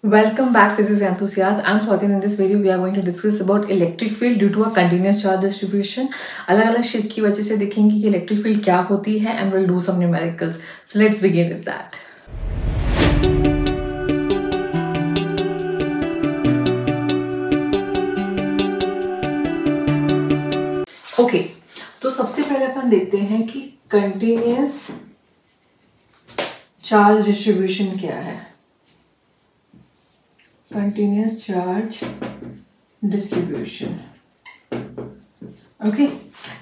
Welcome back, physics enthusiasts. I'm Swati. In this video, we are going to discuss about electric field due to a continuous charge distribution. अलग अलग shape की वजह से देखेंगे कि electric field क्या होती है and we'll do some numericals. So let's begin with that. Okay, तो सबसे पहले अपन देखते हैं कि continuous charge distribution क्या है. Continuous charge distribution. Okay,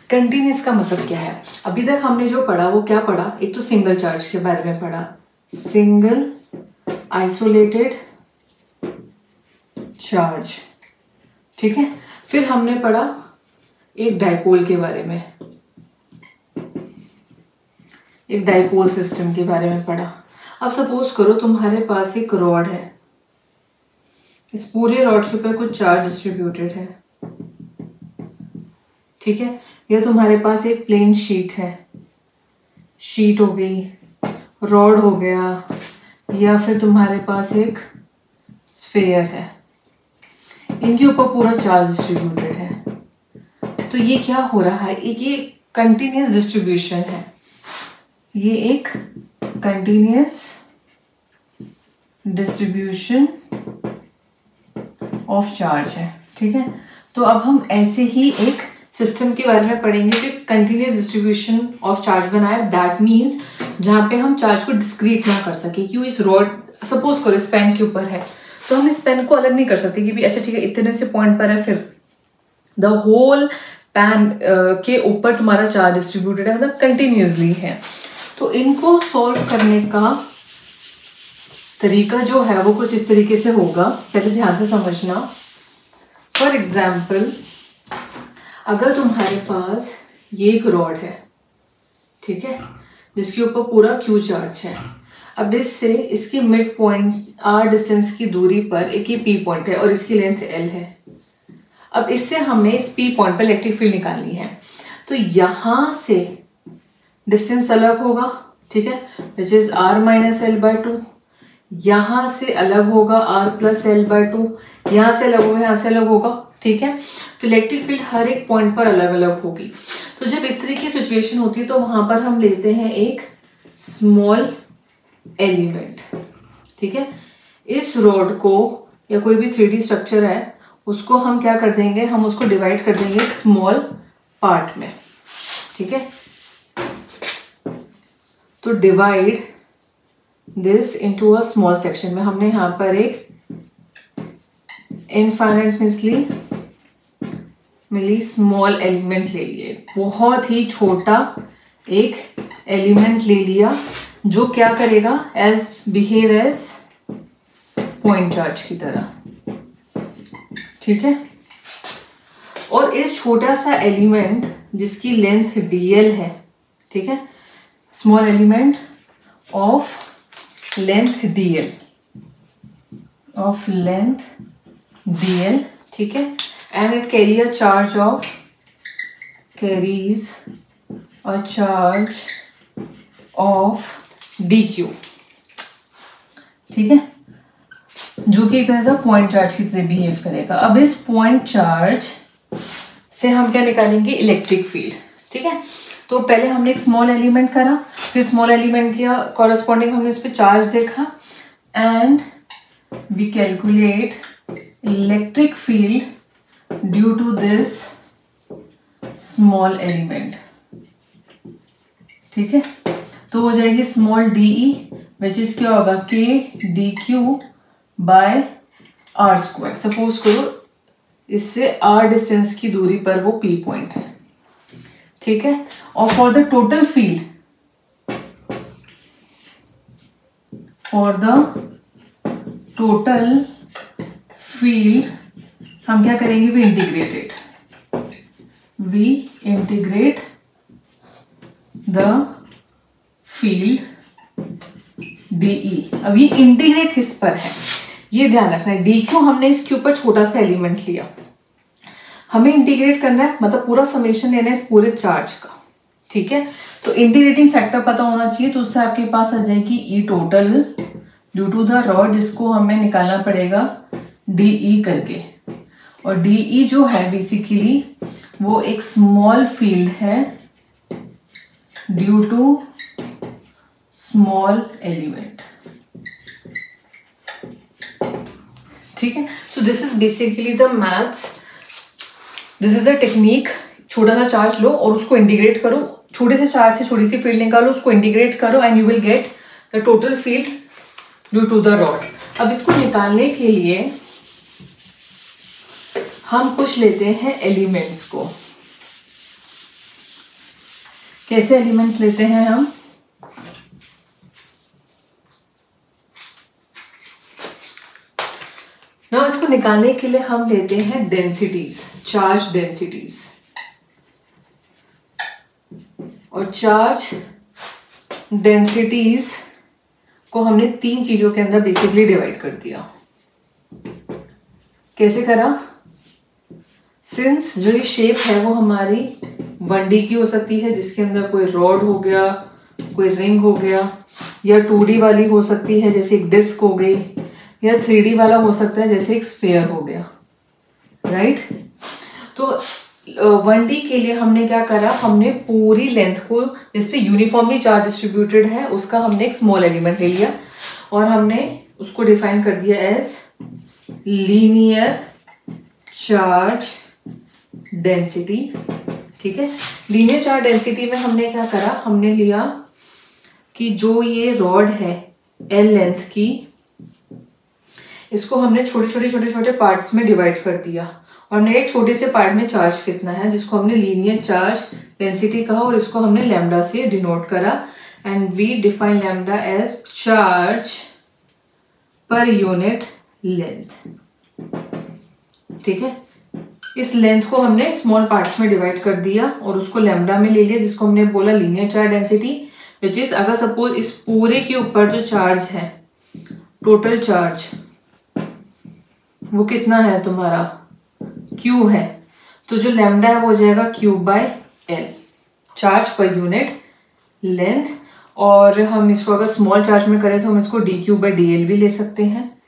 continuous का मतलब क्या है? अभी तक हमने जो पढ़ा वो क्या पढ़ा? एक तो सिंगल चार्ज के बारे में पढ़ा, सिंगल आइसोलेटेड चार्ज, ठीक है. फिर हमने पढ़ा एक डाइपोल के बारे में, एक डाइपोल सिस्टम के बारे में पढ़ा. अब सपोज करो तुम्हारे पास एक रॉड है, इस पूरे रॉड के ऊपर कुछ चार्ज डिस्ट्रीब्यूटेड है, ठीक है. या तुम्हारे पास एक प्लेन शीट है, शीट हो गई, रॉड हो गया, या फिर तुम्हारे पास एक स्फेयर है, इनके ऊपर पूरा चार्ज डिस्ट्रीब्यूटेड है. तो ये क्या हो रहा है? ये कंटिन्यूस डिस्ट्रीब्यूशन है, ये एक कंटिन्यूस डिस्ट्रीब्यूशन ऑफ चार्ज है, ठीक है. तो अब हम ऐसे ही एक सिस्टम के बारे में पढ़ेंगे जो कंटिन्यूस डिस्ट्रीब्यूशन ऑफ चार्ज बनाए. दैट मीन्स जहाँ पे हम चार्ज को डिस्क्रीट ना कर सके. क्यों? इस रॉड सपोज करो इस पेन के ऊपर है, तो हम इस पेन को अलग नहीं कर सकते कि भी अच्छा ठीक है इतने से पॉइंट पर है, फिर द होल पेन के ऊपर तुम्हारा चार्ज डिस्ट्रीब्यूटेड है, मतलब कंटिन्यूसली है. तो इनको सॉल्व करने का तरीका जो है वो कुछ इस तरीके से होगा. पहले ध्यान से समझना. फॉर एग्जाम्पल, अगर तुम्हारे पास ये एक रॉड है, ठीक है, जिसके ऊपर पूरा क्यू चार्ज है. अब इससे इसकी मिड पॉइंट आर डिस्टेंस की दूरी पर एक ही पी पॉइंट है और इसकी लेंथ एल है. अब इससे हमें इस पी पॉइंट पर इलेक्ट्रिक फील्ड निकालनी है. तो यहां से डिस्टेंस अलग होगा, ठीक है, which is R minus L by 2. यहां से अलग होगा आर प्लस एल बाय 2, यहां से अलग होगा, यहां से अलग होगा, ठीक है. तो इलेक्ट्रिक फील्ड हर एक पॉइंट पर अलग अलग होगी. तो जब इस तरह की सिचुएशन होती है तो वहां पर हम लेते हैं एक स्मॉल एलिमेंट, ठीक है. इस रॉड को या कोई भी 3D स्ट्रक्चर है उसको हम क्या कर देंगे, हम उसको डिवाइड कर देंगे एक स्मॉल पार्ट में, ठीक है. तो divide this into a small section में हमने यहां पर एक इनफाइनाइटली मिली स्मॉल एलिमेंट ले लिए, बहुत ही छोटा एक एलिमेंट ले लिया जो क्या करेगा, as behave as point charge की तरह, ठीक है. और इस छोटा सा एलिमेंट जिसकी लेंथ dl है, ठीक है, small element of length dl, ठीक है, and it carries a charge of dq, ठीक है, जो कि एक तरह से पॉइंट चार्ज की तरह बिहेव करेगा. अब इस पॉइंट चार्ज से हम क्या निकालेंगे, इलेक्ट्रिक फील्ड, ठीक है. तो पहले हमने एक स्मॉल एलिमेंट करा, फिर स्मॉल एलिमेंट के कॉरेस्पॉन्डिंग हमने इस पे चार्ज देखा, and we calculate electric field due to this small element, ठीक है. तो हो जाएगी स्मॉल de, विच इज क्या होगा, k dq by are square. Suppose करो इससे r डिस्टेंस की दूरी पर वो p पॉइंट है, ठीक है. और फॉर द टोटल फील्ड, हम क्या करेंगे, we integrate the field dE. अब ये इंटीग्रेट किस पर है ये ध्यान रखना है. dq हमने इसके ऊपर छोटा सा एलिमेंट लिया, हमें इंटीग्रेट करना है, मतलब पूरा समेशन लेना है इस पूरे चार्ज का, ठीक है. तो इंटीग्रेटिंग फैक्टर पता होना चाहिए, तो उससे आपके पास आ जाएगी E total due to the rod, जिसको हमें निकालना पड़ेगा DE करके। और DE जो है बेसिकली वो एक स्मॉल फील्ड है ड्यू टू स्मॉल एलिमेंट। ठीक है, सो this is basically the maths, this is the technique. छोटा सा चार्ज लो और उसको इंटीग्रेट करो, छोटे से चार्ज से छोटी सी फील्ड निकालो, उसको इंटीग्रेट करो and you will get the total field due to the rod. अब इसको निकालने के लिए हम कुछ लेते हैं एलिमेंट्स को। कैसे एलिमेंट्स लेते हैं हम? ना इसको निकालने के लिए हम लेते हैं डेंसिटीज, चार्ज डेंसिटीज। और चार्ज डेंसिटीज को हमने 3 चीजों के अंदर बेसिकली डिवाइड कर दिया। कैसे करा? सिंस जो ये शेप है वो हमारी 1D की हो सकती है, जिसके अंदर कोई रॉड हो गया, कोई रिंग हो गया, या 2D वाली हो सकती है जैसे एक डिस्क हो गई, या 3D वाला हो सकता है जैसे एक स्फीयर हो गया, राइट? तो 1D के लिए हमने क्या करा, हमने पूरी लेंथ को जिस पे यूनिफॉर्मली चार्ज डिस्ट्रीब्यूटेड है उसका हमने एक स्मॉल एलिमेंट ले लिया और हमने उसको डिफाइन कर दिया एज लीनियर चार्ज डेंसिटी। ठीक है, लीनियर चार्ज डेंसिटी में हमने क्या करा, हमने लिया कि जो ये रॉड है L लेंथ की, इसको हमने छोटे छोटे पार्ट्स में डिवाइड कर दिया और हमने एक छोटे से पार्ट में चार्ज कितना है जिसको हमने लीनियर चार्ज डेंसिटी कहा और इसको हमने लैम्डा से डिनोट करा and we define lambda as charge पर यूनिट लेंथ। ठीक है, इस लेंथ को हमने स्मॉल पार्ट्स में डिवाइड कर दिया और उसको लैम्डा में ले लिया, जिसको हमने बोला linear charge density, which is अगर सपोज इस पूरे के ऊपर जो चार्ज है, टोटल चार्ज वो कितना है तुम्हारा, Q है, तो जो लैम्डा है वो हो जाएगा Q/L, चार्ज पर यूनिट लेंथ। और हम इसको अगर स्मॉल चार्ज में करें तो हम इसको dQ/dL भी ले सकते हैं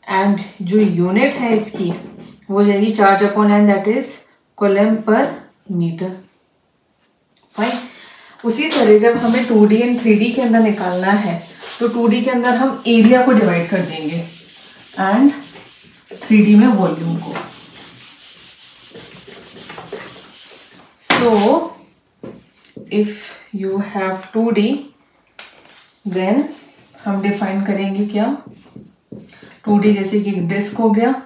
एंड जो यूनिट है इसकी वो हो जाएगी charge upon N, that is coulomb per metre. Fine. उसी तरह जब हमें 2D एंड 3D के अंदर निकालना है तो 2D के अंदर हम एरिया को डिवाइड कर देंगे एंड 3D में वॉल्यूम को। So if you have 2D then हम डिफाइन करेंगे क्या, 2D जैसे कि डिस्क हो गया,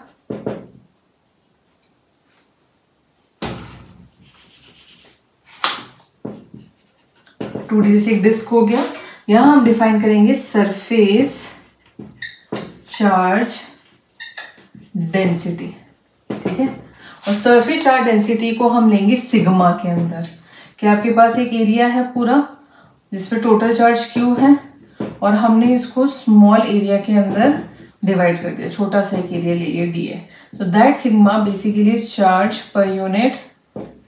जैसे एक डिस्क हो गया, यहां हम डिफाइन करेंगे सरफेस चार्ज डेंसिटी। ठीक है, और सरफेस चार्ज डेंसिटी को हम लेंगे सिग्मा के अंदर, कि आपके पास एक एरिया है पूरा जिसपे टोटल चार्ज Q है और हमने इसको स्मॉल एरिया के अंदर डिवाइड कर दिया, छोटा सा एक एरिया ले लिया dA, तो that sigma basically is charge पर यूनिट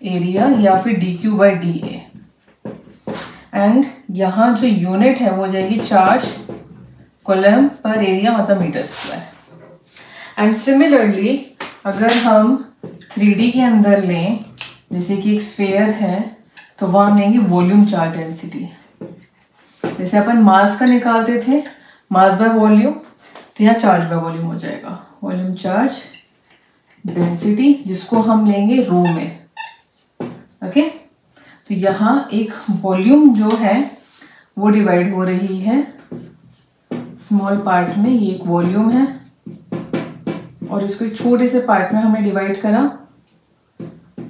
एरिया या फिर dQ/dA एंड यहाँ जो यूनिट है वो हो जाएगी चार्ज कूलम पर एरिया, मतलब मीटर स्क्वायर। एंड सिमिलरली अगर हम 3D के अंदर लें, जैसे कि एक स्फीयर है, तो वहां हम लेंगे वॉल्यूम चार्ज डेंसिटी। जैसे अपन मास का निकालते थे, मास बाय वॉल्यूम, तो यहाँ चार्ज बाय वॉल्यूम हो जाएगा, वॉल्यूम चार्ज डेंसिटी, जिसको हम लेंगे रो में। ओके, तो यहाँ एक वॉल्यूम जो है वो डिवाइड हो रही है स्मॉल पार्ट में, ये एक वॉल्यूम है और इसको एक छोटे से पार्ट में हमने डिवाइड करा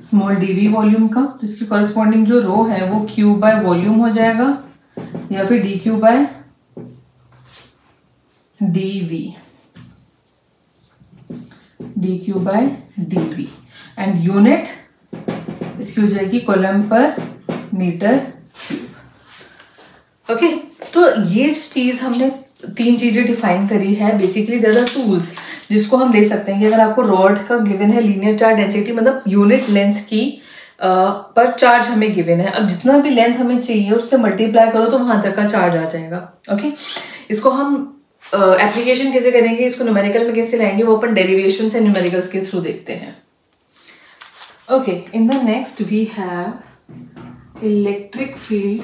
स्मॉल dV वॉल्यूम का, तो इसकी कॉरेस्पॉन्डिंग जो रो है वो Q/वॉल्यूम हो जाएगा या फिर dQ/dV एंड यूनिट इसकी हो जाएगी coulomb per metre cube. Okay, तो ये जो चीज हमने 3 चीजें डिफाइन करी है, बेसिकली देयर आर टूल्स जिसको हम ले सकते हैं कि अगर आपको रॉड का गिवन है लीनियर चार्ज डेंसिटी, मतलब यूनिट लेंथ की पर चार्ज हमें गिवन है, अब जितना भी लेंथ हमें चाहिए उससे मल्टीप्लाई करो तो वहां तक का चार्ज आ जाएगा। ओके, इसको हम एप्लीकेशन कैसे करेंगे, इसको न्यूमेरिकल में कैसे लाएंगे, वो अपन डेरिवेशन से न्यूमेरिकल्स के थ्रू देखते हैं. Okay, in the next we have electric field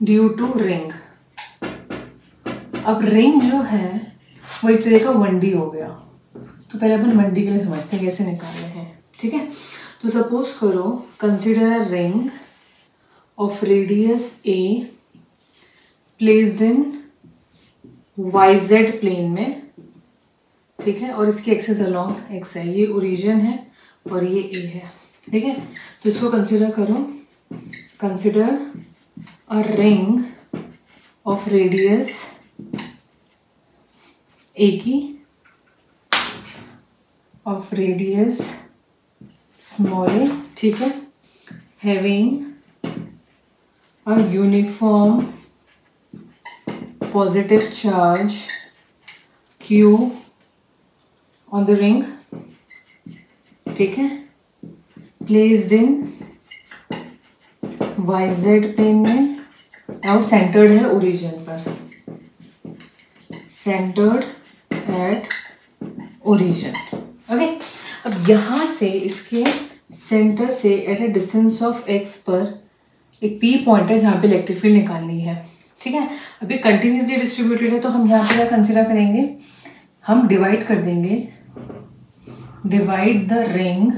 due to ring. अब रिंग जो है वो एक तरह का 1D हो गया. तो पहले अपन 1D के लिए समझते हैं कैसे निकालने हैं. ठीक है, तो सपोज करो, consider a ring of radius a placed in YZ plane में. ठीक है, और इसकी एक्सिस अलोंग x है. ये ओरिजिन है और ये a है. ठीक है, तो इसको कंसिडर करो. Consider a ring of radius a की, ऑफ रेडियस स्मॉल a. ठीक है, having a uniform positive charge Q on the ring. ठीक है, प्लेस्ड इन YZ प्लेन में, और सेंटर्ड है ओरिजिन पर. Centred at origin. ओके, अब यहाँ से इसके सेंटर से at a distance of x पर एक P पॉइंट है जहाँ पे इलेक्ट्रिक फील्ड निकालनी है. ठीक है, अभी कंटिन्यूसली डिस्ट्रीब्यूटेड है तो हम यहाँ पे क्या कंसिडर करेंगे, हम डिवाइड कर देंगे, divide the ring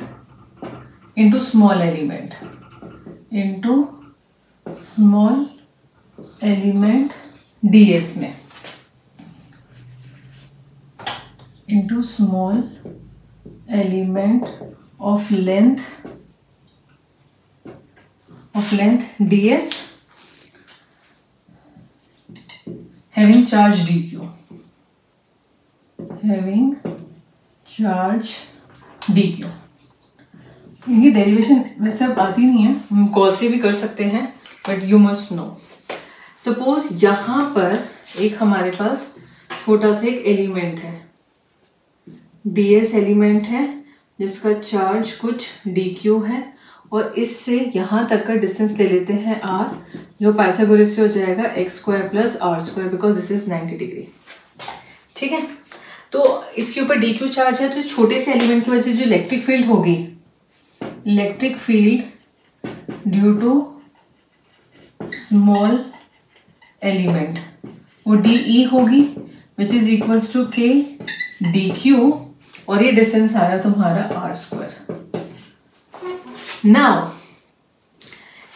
into small element, into small element ds में, into small element of length ds having charge dq, having charge dq. इनकी डेरिवेशन वैसे अब आती नहीं है, हम कॉस से भी कर सकते हैं, but you must know. Suppose यहाँ पर एक हमारे पास छोटा सा एक एलिमेंट है, ds एलिमेंट है जिसका चार्ज कुछ dq है, और इससे यहाँ तक का डिस्टेंस ले लेते हैं r, जो पाइथागोरस से हो जाएगा x² + r², because this is 90 degree. ठीक है, तो इसके ऊपर dq चार्ज है, तो इस छोटे से एलिमेंट की वजह से जो इलेक्ट्रिक फील्ड होगी, electric field due to small element, वो dE होगी, which is equals to k dq, और ये डिस्टेंस आ रहा तुम्हारा r². नाउ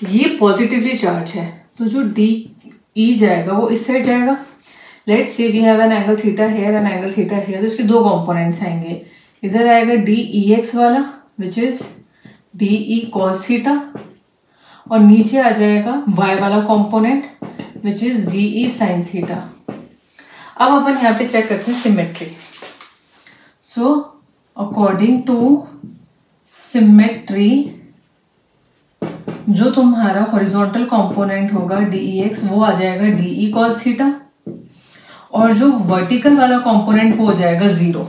ये पॉजिटिवली चार्ज है, तो जो dE जाएगा वो इस साइड जाएगा. Let's say we have an angle theta here and angle theta here, तो इसके दो कंपोनेंट्स आएंगे. इधर आएगा dEx वाला which is dE cos theta, और नीचे आ जाएगा y वाला component which is dE sin theta. अब अपन यहाँ पे चेक करते हैं symmetry. So according to symmetry, जो तुम्हारा हॉरिजॉन्टल कंपोनेंट होगा dEx वो आ जाएगा dE cos थीटा, और जो वर्टिकल वाला कंपोनेंट वो हो जाएगा 0.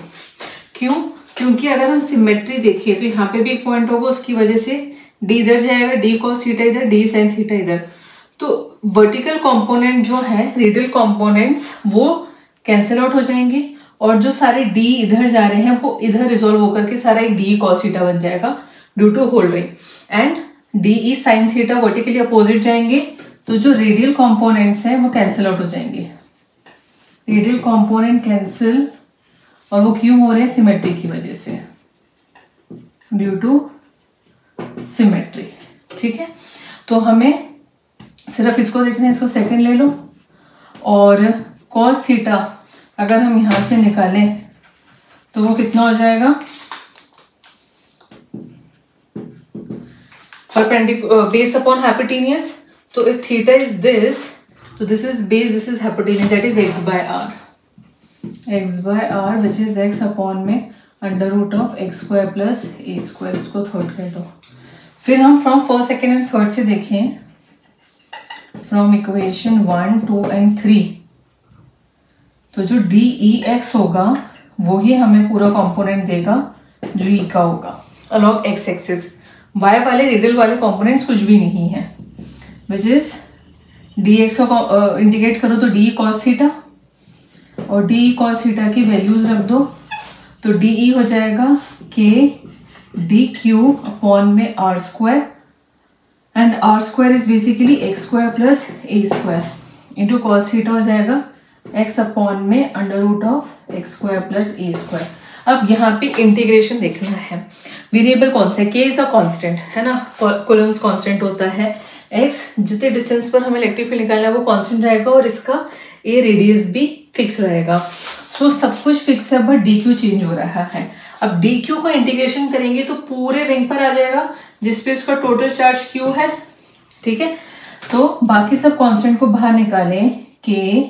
क्यों? क्योंकि अगर हम सिमेट्री देखें तो यहाँ पे भी एक पॉइंट होगा, उसकी वजह से d इधर जाएगा, d cos थीटा इधर, d sin थीटा इधर. तो वर्टिकल कंपोनेंट जो है, रेडियल कंपोनेंट्स, वो कैंसिल आउट हो जाएंगे, और जो सारे d इधर जा रहे हैं वो इधर रिजोल्व होकर के सारा एक d cos थीटा बन जाएगा due to whole ring. And dE sin theta vertically opposite जाएंगे, तो जो रेडियल कंपोनेंट्स हैं वो कैंसिल आउट हो जाएंगे. रेडियल कंपोनेंट कैंसिल, और वो क्यों हो रहे हैं? सिमेट्री की वजह से, ड्यू टू सिमेट्री. ठीक है, तो हमें सिर्फ इसको देखना है, इसको सेकंड ले लो, और cos थीटा अगर हम यहां से निकालें तो वो कितना हो जाएगा? Perpendicular base upon hypotenuse. तो इफ थीटा इज दिस, तो this is base, this is hypotenuse, that is x/r. x/r which is x upon में √of x² + a². इसको थर्ड कर दो. फिर हम from first, second and third से देखें, फ्रॉम इक्वेशन 1, 2 एंड 3, तो जो dEx होगा वो ही हमें पूरा कंपोनेंट देगा जो E का होगा अलॉन्ग x एक्सिस. y वाले रेडियल वाले कंपोनेंट्स कुछ भी नहीं है, विच इज डी एक्स को इंटीग्रेट करो तो डी कॉस थीटा, और डी कॉस थीटा की वैल्यूज रख दो तो डी ई हो जाएगा के डी क्यू अपॉन में R square, and R square is basically X square plus A square into cos theta हो जाएगा एक्स अपॉन में under root of x square plus A square. अब यहाँ पे integration देखना है, वेरिएबल कौन सा है, के इज अ कांस्टेंट है ना, कूलम्स कांस्टेंट होता है, एक्स जितने डिस्टेंस पर हमें इलेक्ट्रिक फील्ड निकालना है वो कांस्टेंट रहेगा और इसका ए रेडियस भी फिक्स रहेगा। सो सब कुछ फिक्स है बट डी क्यू चेंज हो रहा है। अब डी क्यू का इंटीग्रेशन करेंगे तो पूरे रिंग पर आ जाएगा जिसपे उसका टोटल चार्ज क्यू है, ठीक है। तो बाकी सब कांस्टेंट को बाहर निकालें, के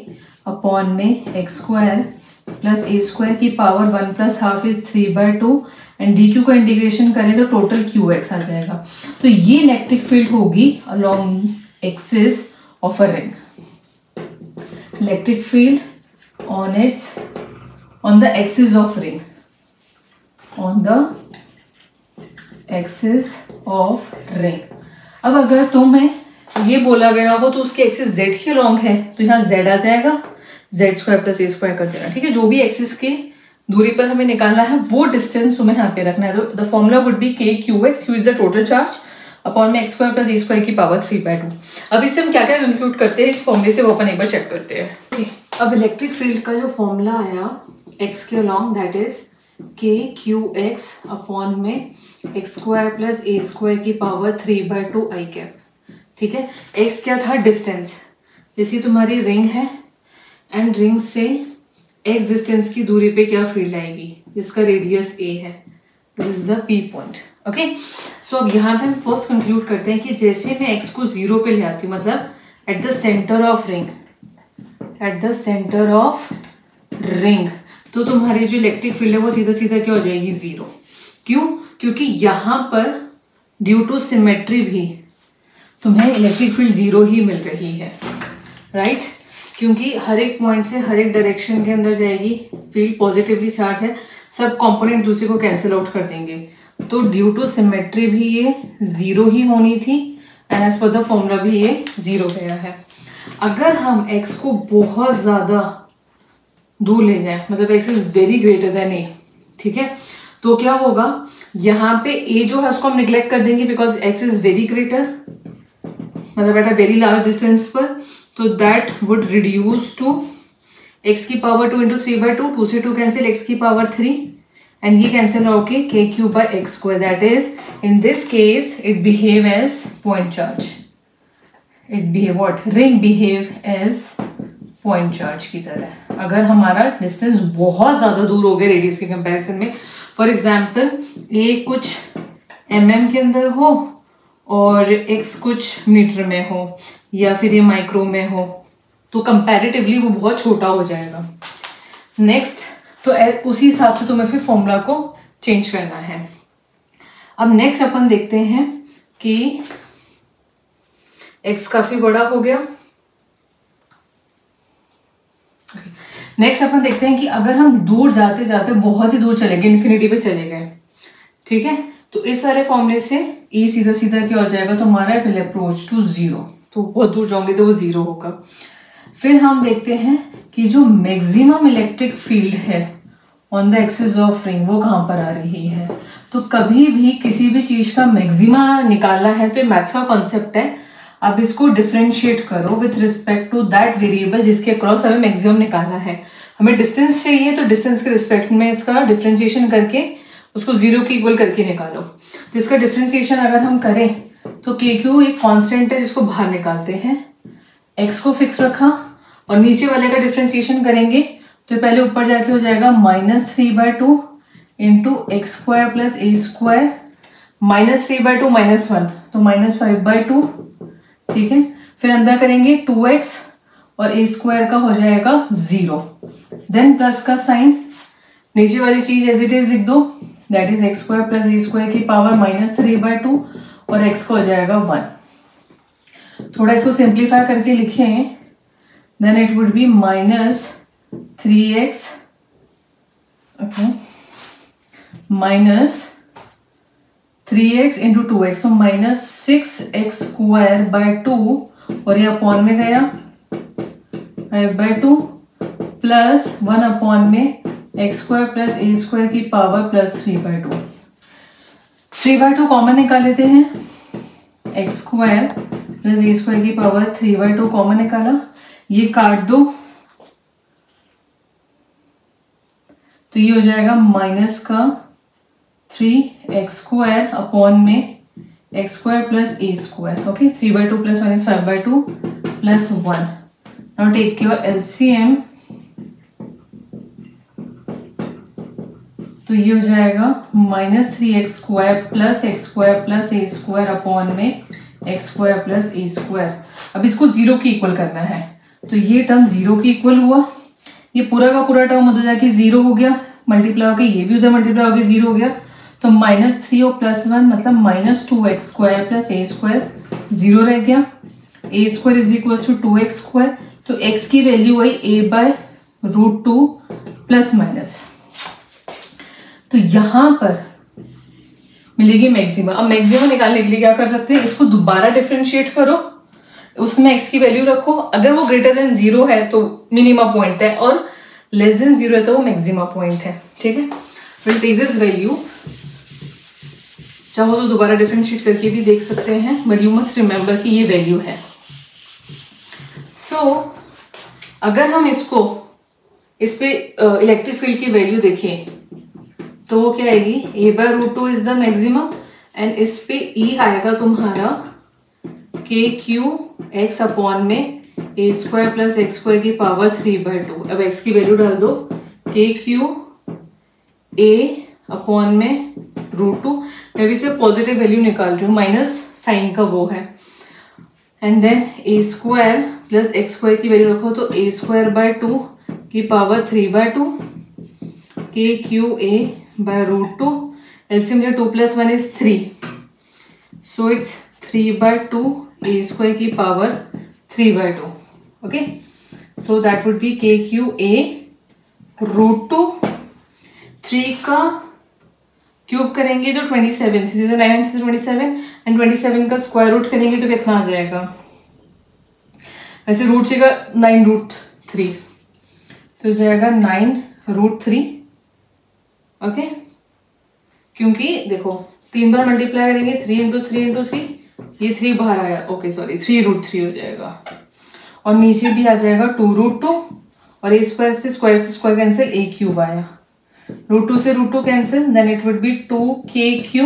अपॉन में x square plus A square की power 1 plus half is 3/2 and D Q का इंटीग्रेशन करें तो टोटल क्यू एक्स आ जाएगा। तो ये इलेक्ट्रिक फील्ड होगी along axis of a ring, electric field on the axis of ring, on the axis of ring. अब अगर तुम्हें ये बोला गया हो तो उसके एक्सिस z के अलोंग है तो यहाँ z आ जाएगा, z square plus A square कर देना, ठीक है। जो भी एक्सिस की दूरी पर हमें निकालना है वो डिस्टेंस तुम्हें यहाँ पे रखना है। तो द फॉर्मूला वुड बी के Q x, Q is the total charge upon में x square plus A square की पावर 3/2। अब इससे हम क्या क्या कंक्लूड करते हैं इस फॉर्मूले से वो अपन एक बार चेक करते हैं। okay. अब इलेक्ट्रिक फील्ड का जो फॉर्मूला आया एक्स के अलोंग दैट इज के क्यू एक्स अपॉन में x square plus A square की पावर 3/2 आई कैप, ठीक है। एक्स क्या था, डिस्टेंस, जैसी तुम्हारी रिंग है एंड रिंग से एक्स डिस्टेंस की दूरी पे क्या फील्ड आएगी जिसका रेडियस ए है, this is the P point, okay. So अब यहाँ पे हम फर्स्ट कंक्लूड करते हैं कि जैसे मैं एक्स को 0 पे ले आती हूँ, मतलब at the centre of ring, at the centre of ring, तो तुम्हारी जो इलेक्ट्रिक फील्ड है वो सीधा सीधा क्या हो जाएगी, 0। क्यों, क्योंकि यहाँ पर ड्यू टू सिमेट्री भी तुम्हें इलेक्ट्रिक फील्ड 0 ही मिल रही है, राइट क्योंकि हर एक पॉइंट से हर एक डायरेक्शन के अंदर जाएगी, फील्ड पॉजिटिवली चार्ज है, सब कंपोनेंट दूसरे को कैंसिल आउट कर देंगे, तो ड्यू टू सिमेट्री भी ये 0 ही होनी थी and as per the formula भी ये 0 गया है। अगर हम x को बहुत ज्यादा दूर ले जाए, मतलब x is very greater than a, ठीक है, तो क्या होगा, यहाँ पे a जो है उसको हम निग्लेक्ट कर देंगे because x is very greater, मतलब at a very large distance पर, तो that would reduce to x की पावर 2 इंटू 3/2, 2 से 2 कैंसिल, x की पावर 3 एंड ये कैंसिल होके k cube by x square, that is in this case it behave as point charge, it behave what, ring behave as point charge की तरह। अगर हमारा distance बहुत ज्यादा दूर हो गया रेडियस के कंपैरिजन में, फॉर एग्जाम्पल a कुछ mm के अंदर हो और x कुछ मीटर में हो या फिर ये माइक्रो में हो, तो कंपैरेटिवली वो बहुत छोटा हो जाएगा। नेक्स्ट, तो उसी हिसाब से तुम्हें फिर फॉर्मूला को चेंज करना है। अब नेक्स्ट अपन देखते हैं कि x काफी बड़ा हो गया। नेक्स्ट अपन देखते हैं कि अगर हम दूर जाते जाते बहुत ही दूर चले गए, इन्फिनिटी पे चले गए, ठीक है, तो इस वाले फॉर्मूले से e सीधा सीधा क्या हो जाएगा, तो हमारा विल अप्रोच टू 0, तो बहुत दूर जाओगे तो वो 0 होगा। फिर हम देखते हैं कि जो मैक्सिमम इलेक्ट्रिक फील्ड है on the axis of ring वो कहाँ पर आ रही है। तो कभी भी किसी भी चीज का मैक्सिमा निकालना है तो ये मैथ्स का कॉन्सेप्ट है, अब इसको डिफरेंशिएट करो with respect to that variable जिसके अक्रॉस हमें मैक्सिमम निकालना है। हमें डिस्टेंस चाहिए तो डिस्टेंस के रिस्पेक्ट में इसका डिफरेंशिएशन करके उसको 0 के इक्वल करके निकालो। तो इसका डिफरेंशिएशन अगर हम करें तो के क्यू एक कांस्टेंट है जिसको बाहर निकालते हैं, x को फिक्स रखा और नीचे वाले का डिफरेंशिएशन करेंगे तो पहले ऊपर जाके हो जाएगा -3/2 into x square plus A square, -3/2 -1 तो -5/2, ठीक है। फिर अंदर करेंगे 2x और ए स्क्वायर का हो जाएगा 0, देन प्लस का साइन, नीचे वाली चीज एज इट इज लिख दो, that is x square plus A square की पावर -3/2 और x को हो जाएगा 1। थोड़ा इसको सिंप्लीफाई करके लिखें, then it would be -3x okay -3x into 2x, तो -6x² 2 और ये अपॉन में गया 5/2 प्लस 1 अपॉन में x square plus a square की पावर प्लस 3/2। 3/2 कॉमन निकाल लेते हैं, x square plus a square की पावर 3/2 कॉमन निकाला, ये काट दो तो ये हो जाएगा माइनस का 3x स्क्वायर अपॉन में x square plus a square. Okay, 3/2 plus minus 5/2 plus 1। Now take your LCM, तो ये हो जाएगा minus 3x square plus x square plus a square upon में x square plus a square. अब इसको zero की equal करना है, तो ये टर्म जीरो की इक्वल हुआ, ये पूरा का पूरा टर्म उधर जाके जीरो हो गया, मल्टीप्लाई होकर ये भी उधर मल्टीप्लाई होकर जीरो हो गया, तो -3 और +1 मतलब -2x square plus a square zero रह गया। a square is equal to 2x square, तो x की वैल्यू आई a/√2 प्लस माइनस, तो यहां पर मिलेगी मैक्सिमा। अब मैक्सिमा निकालने के लिए क्या कर सकते हैं, इसको दोबारा डिफरेंशिएट करो, उसमें x की वैल्यू रखो, अगर वो ग्रेटर देन 0 है तो मिनिमा पॉइंट है और लेस देन 0 है तो वो मैक्सिमा पॉइंट है। ठीक है, विल टेक दिस वैल्यू, चाहो तो दोबारा डिफरेंशिएट करके भी देख सकते हैं, बट यू मस्ट रिमेंबर कि ये वैल्यू है। सो अगर हम इसको इस पे इलेक्ट्रिक फील्ड की वैल्यू देखें तो वो क्या आएगी, a/√2 is the maximum, and इस पे E आएगा तुम्हारा kq(x) अपॉन में a square plus x square की पावर 3/2। अब x की वैल्यू डाल दो, kq a अपॉन में √2, मैं भी से पॉजिटिव वैल्यू निकाल रही हूँ, माइनस साइन का वो है, and then a square plus x square की वैल्यू रखो तो a स्क्वायर/2 की power 3/2 kq a/√2, LCM 2 + 1 is 3, so it's 3/2 a square की power 3/2। Okay, so that would B kq a√2, 3 का क्यूब करेंगे जो 27, 9 से 27, एंड 27 का स्क्वायर रूट करेंगे तो कितना आ जाएगा, वैसे रूट से 9√3, तो हो जाएगा 9√3। ओके, क्योंकि देखो 3 बार मल्टीप्लाई करेंगे, 3 × 3 × 3, ये 3 बाहर आया, ओके सॉरी 3√3 हो जाएगा, और नीचे भी आ जाएगा 2√2, और a स्क्वायर से स्क्वायर कैंसिल, a³ आया, √2 से √2 cancel, then it would be 2kq,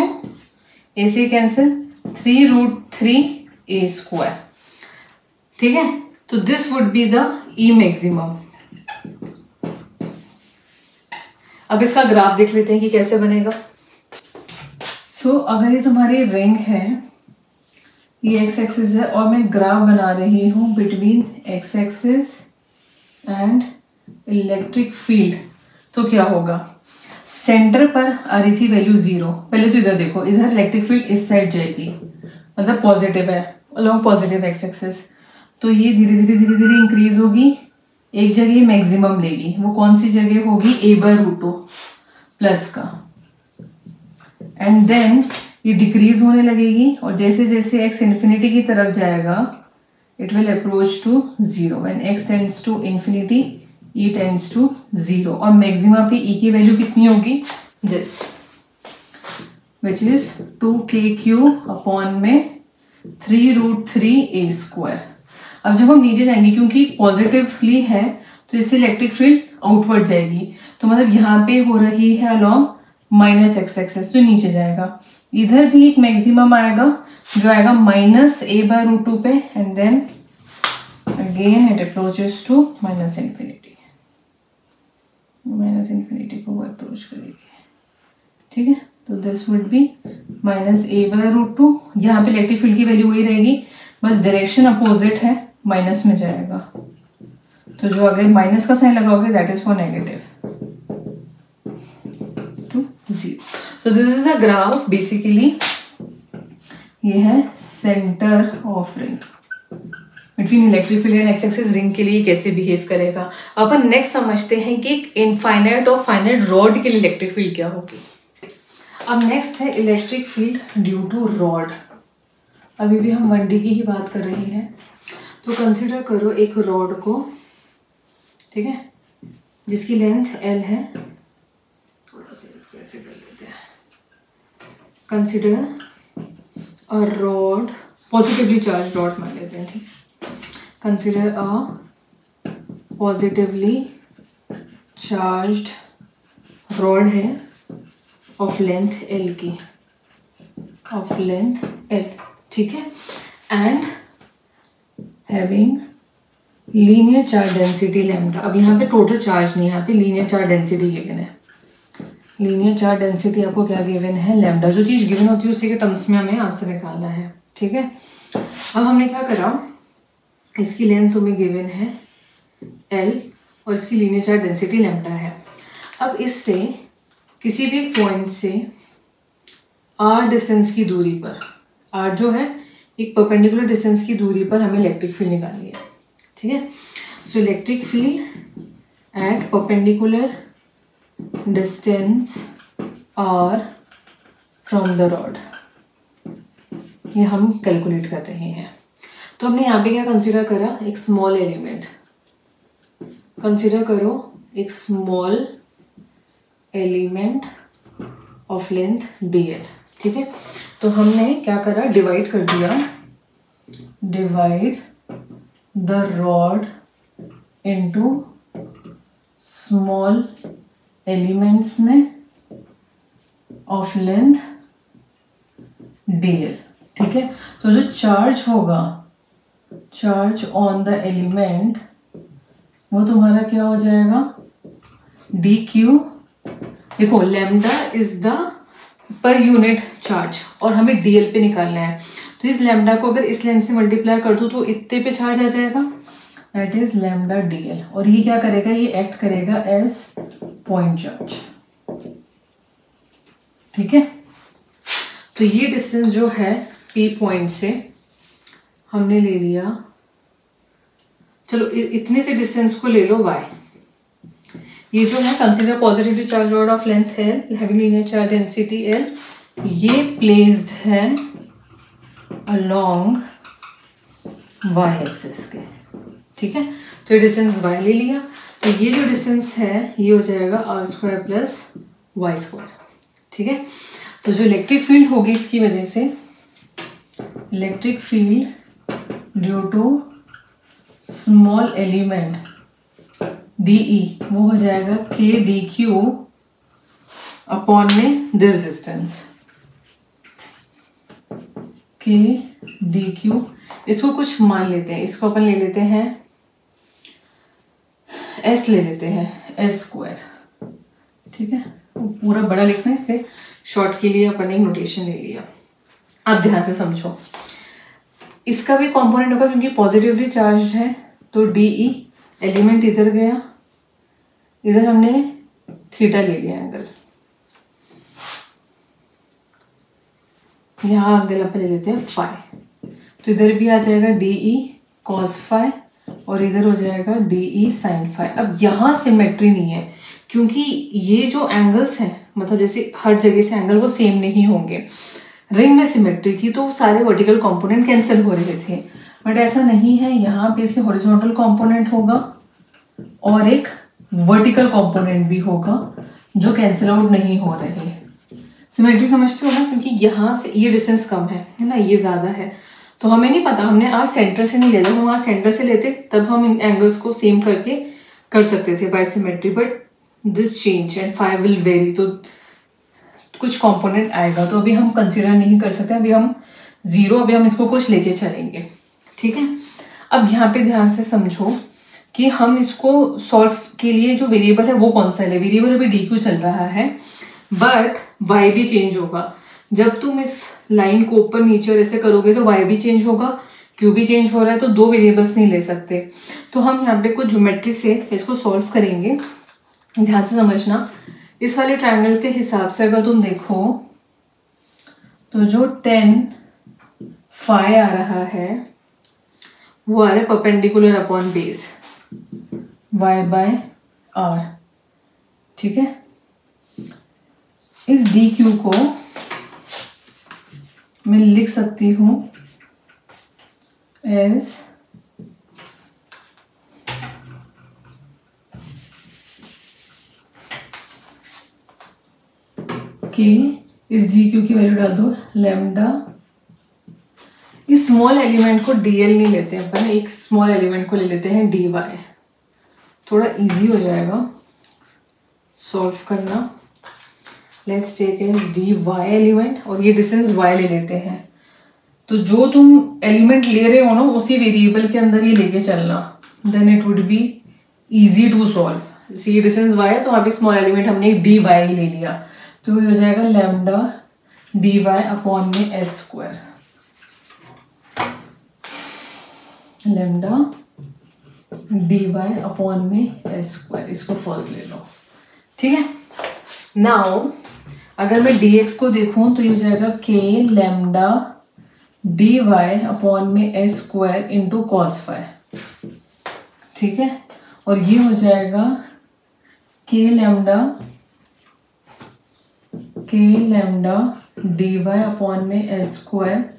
a से कैंसिल 3√3 a स्क्वायर। ठीक है, तो this would be the E maximum. अब इसका ग्राफ देख लेते हैं कि कैसे बनेगा। सो अगर ये तुम्हारी रिंग है, ये x एक्सिस है, और मैं ग्राफ बना रही हूं between x axis and electric field, तो क्या होगा, सेंटर पर आ रही थी वैल्यू 0, पहले तो इधर देखो, इधर इलेक्ट्रिक फील्ड इस साइड जाएगी, मतलब पॉजिटिव है, अलोंग पॉजिटिव x एक्सिस, तो ये धीरे धीरे इंक्रीज होगी, एक जगह मैक्सिमम लेगी, वो कौन सी जगह होगी, a/√2 प्लस का, एंड देन ये डिक्रीज होने लगेगी, और जैसे जैसे x इन्फिनिटी की तरफ जाएगा it will approach to 0, when x tends to infinity E tends to 0, और मैक्सिमम पे E की वैल्यू कितनी होगी, this which is 2kq upon में 3√3 a स्क्वायर। अब जब हम नीचे जाएंगे, क्योंकि पॉजिटिवली है तो इससे इलेक्ट्रिक फील्ड आउटवर्ड जाएगी, तो मतलब यहाँ पे हो रही है अलोंग माइनस x एक्सिस, तो नीचे जाएगा, इधर भी एक मैक्सिमम आएगा जो आएगा -a/√2 पे, and then again it approaches to -infinity को वो अप्रोच करेगी। ठीक है, तो दिस वुड बी -a/√2, यहाँ पे इलेक्ट्रिक फील्ड की वैल्यू वही रहेगी, बस डायरेक्शन अपोजिट है, माइनस में जाएगा, तो जो अगर माइनस का साइन लगाओगे that is for negative to 0। So this is the graph, basically ये है centre of ring between electric field and X axis, ring के लिए कैसे बिहेव करेगा। अपन नेक्स्ट समझते हैं कि इनफाइनाइट और फाइनाइट रॉड के लिए इलेक्ट्रिक फील्ड क्या होगी। अब नेक्स्ट है electric field due to rod. अभी भी हम 1D की ही बात कर रहे हैं। तो कंसिडर करो एक रॉड को, ठीक है, जिसकी लेंथ L है, थोड़ा सा इसको ऐसे कर लेते हैं। Consider a rod, positively charge rod मान लेते हैं, ठीक। Consider a positively charged rod है ऑफ लेंथ L की, ऑफ लेंथ L, ठीक है, and having linear charge density lambda. अब यहाँ पे टोटल चार्ज नहीं है, यहाँ पे लीनियर चार्ज डेंसिटी गिवन है। लीनियर चार्ज डेंसिटी आपको क्या गिवन है, लैम्डा। जो चीज़ गिवन होती है उसी के टर्म्स में हमें आंसर निकालना है, ठीक है। अब हमने क्या करा, इसकी लेंथ तुम्हें गिवन है L और इसकी लीनियर चार्ज डेंसिटी लैम्डा है। अब इससे किसी भी पॉइंट से r डिस्टेंस की दूरी पर, r जो है एक परपेंडिकुलर डिस्टेंस की दूरी पर हमें इलेक्ट्रिक फील्ड निकालनी है, ठीक है। So electric field at perpendicular distance r from the rod, ये हम कैलकुलेट कर रहे हैं। तो हमने यहाँ पे क्या कंसीडर करा, एक स्मॉल एलिमेंट कंसीडर करो, एक small element of length dl, ठीक है। तो हमने क्या करा, डिवाइड कर दिया, divide the rod into small elements में ऑफ लेंथ dl, ठीक है। तो जो चार्ज होगा, चार्ज ऑन द एलिमेंट, वो तुम्हारा क्या हो जाएगा, dq। देखो lambda is the per unit charge और हमें dl पे निकालना है, तो इस लैम्डा को अगर इस लेंथ से मल्टीप्लाई कर दूं तो इतने पे चार्ज आ जाएगा, दैट इज लैम्डा dl। और ये क्या करेगा, ये एक्ट करेगा एज पॉइंट चार्ज, ठीक है। तो ये डिस्टेंस जो है P पॉइंट से हमने ले लिया, चलो इतने से डिस्टेंस को ले लो y। ये जो है consider positively charge rod of length L having linear charge density L, ये प्लेस्ड है अलोंग y एक्सिस के, ठीक है। तो ये डिस्टेंस y ले लिया, तो ये जो डिस्टेंस है ये हो जाएगा r² प्लस y², ठीक है। तो जो इलेक्ट्रिक फील्ड होगी इसकी वजह से, electric field due to small element DE, वो हो जाएगा K dq अपॉन में दिस डिस्टेंस, K dq। इसको कुछ मान लेते हैं, इसको अपन ले लेते हैं S, ले लेते हैं s², ठीक है। पूरा बड़ा लिखना है, इससे शॉर्ट के लिए अपन एक नोटेशन ले लिया। अब ध्यान से समझो, इसका भी कंपोनेंट होगा क्योंकि पॉजिटिवली चार्ज है, तो DE एलिमेंट इधर गया, इधर हमने थीटा ले लिया एंगल, यहाँ एंगल अपन ले लेते हैं फाई, तो इधर भी आ जाएगा DE cos फाई और इधर हो जाएगा DE sin फाई। अब यहाँ सिमेट्री नहीं है क्योंकि ये जो एंगल्स हैं, मतलब जैसे हर जगह से एंगल वो सेम नहीं होंगे। रिंग में सिमेट्री थी तो वो सारे वर्टिकल कंपोनेंट कैंसिल हो रहे थे, बट ऐसा नहीं है, यहाँ पे इसलिए हॉरिजॉन्टल कंपोनेंट होगा और एक वर्टिकल कंपोनेंट भी होगा जो कैंसिल आउट नहीं हो रहे। सिमेट्री समझते हो ना, क्योंकि यहाँ से ये डिस्टेंस कम है ना, ये ज़्यादा है, तो हमें नहीं पता, हमने आर सेंटर से नहीं लेते, हम आर सेंटर से लेते तब हम इन एंगल्स को सेम करके कर सकते थे by symmetry, but this change and phi will vary, तो कुछ कंपोनेंट आएगा, तो अभी हम कंसिडर नहीं कर सकते, अभी हम जीरो, अभी हम इसको कुछ लेके चलेंगे, ठीक है। अब यहाँ पे ध्यान से समझो कि हम इसको सॉल्व के लिए जो वेरिएबल है वो कौन सा है, वेरिएबल अभी dq चल रहा है, बट y भी चेंज होगा। जब तुम इस लाइन को ऊपर नीचे ऐसे करोगे तो y भी चेंज होगा, q भी चेंज हो रहा है, तो दो वेरिएबल्स नहीं ले सकते। तो हम यहाँ पे कुछ ज्योमेट्रिक से इसको सॉल्व करेंगे, ध्यान से समझना। इस वाले ट्रायंगल के हिसाब से अगर तुम देखो तो जो 10 फाई आ रहा है वो आ रहा है परपेंडिकुलर अपॉन बेस y/r, ठीक है। इस dq को मैं लिख सकती हूं एज के इस डी क्यू की वैल्यू डाल दो लैम्डा। इस स्मॉल एलिमेंट को डीएल नहीं लेते हैं अपन, एक स्मॉल एलिमेंट को ले लेते हैं डी वाई, थोड़ा इजी हो जाएगा सॉल्व करना। Let's take as D Y element और ये डिस्टेंस वाई ले लेते हैं। तो जो तुम एलिमेंट ले रहे हो ना उसी वेरिएबल के अंदर ये लेके चलना, then it would be easy to solve. ये डिस्टेंस वाई है तो अभी स्मॉल एलिमेंट हमने डी वाई ले लिया, तो ये हो जाएगा लैम्डा डी वाई अपॉन में S square, lambda d y upon में एस स्क्वायर। इसको फर्स्ट ले लो, ठीक है। नाउ अगर मैं dx को देखूं तो ये हो जाएगा k lambda d y upon में S square into cos phi, ठीक है। और ये हो जाएगा k lambda d y upon में एस स्क्वायर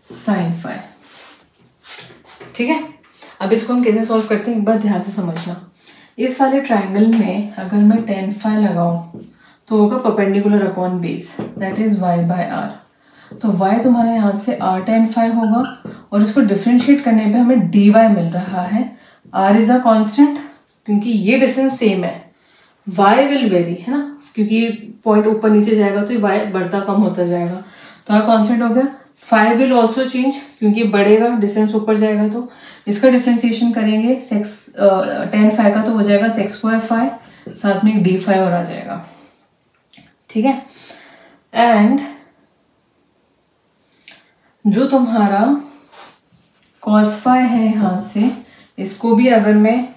साइन फाई, ठीक है। अब इसको हम कैसे सॉल्व करते हैं एक बार ध्यान से समझना। इस वाले ट्राइंगल में अगर मैं tan फाई लगाऊं तो होगा perpendicular upon base, that is y by r। तो y तुम्हारे यहाँ से r tan फाई होगा और इसको डिफरेंशिएट करने पे हमें dy मिल रहा है। r इज अ कांस्टेंट क्योंकि ये डिस्टेंस सेम है, y विल वेरी, है ना, क्योंकि पॉइंट ऊपर नीचे जाएगा तो y बढ़ता कम होता जाएगा। तो r कांस्टेंट हो गया। फाई विल ऑल्सो चेंज क्योंकि बढ़ेगा, डिस्टेंस ऊपर जाएगा। तो इसका डिफ्रेंसिएशन करेंगे tan फाई का तो हो जाएगा सेक्स स्क्वायर फाई, साथ में डी फाई और आ जाएगा, ठीक है। एंड जो तुम्हारा कॉस फाई है यहाँ से, इसको भी अगर मैं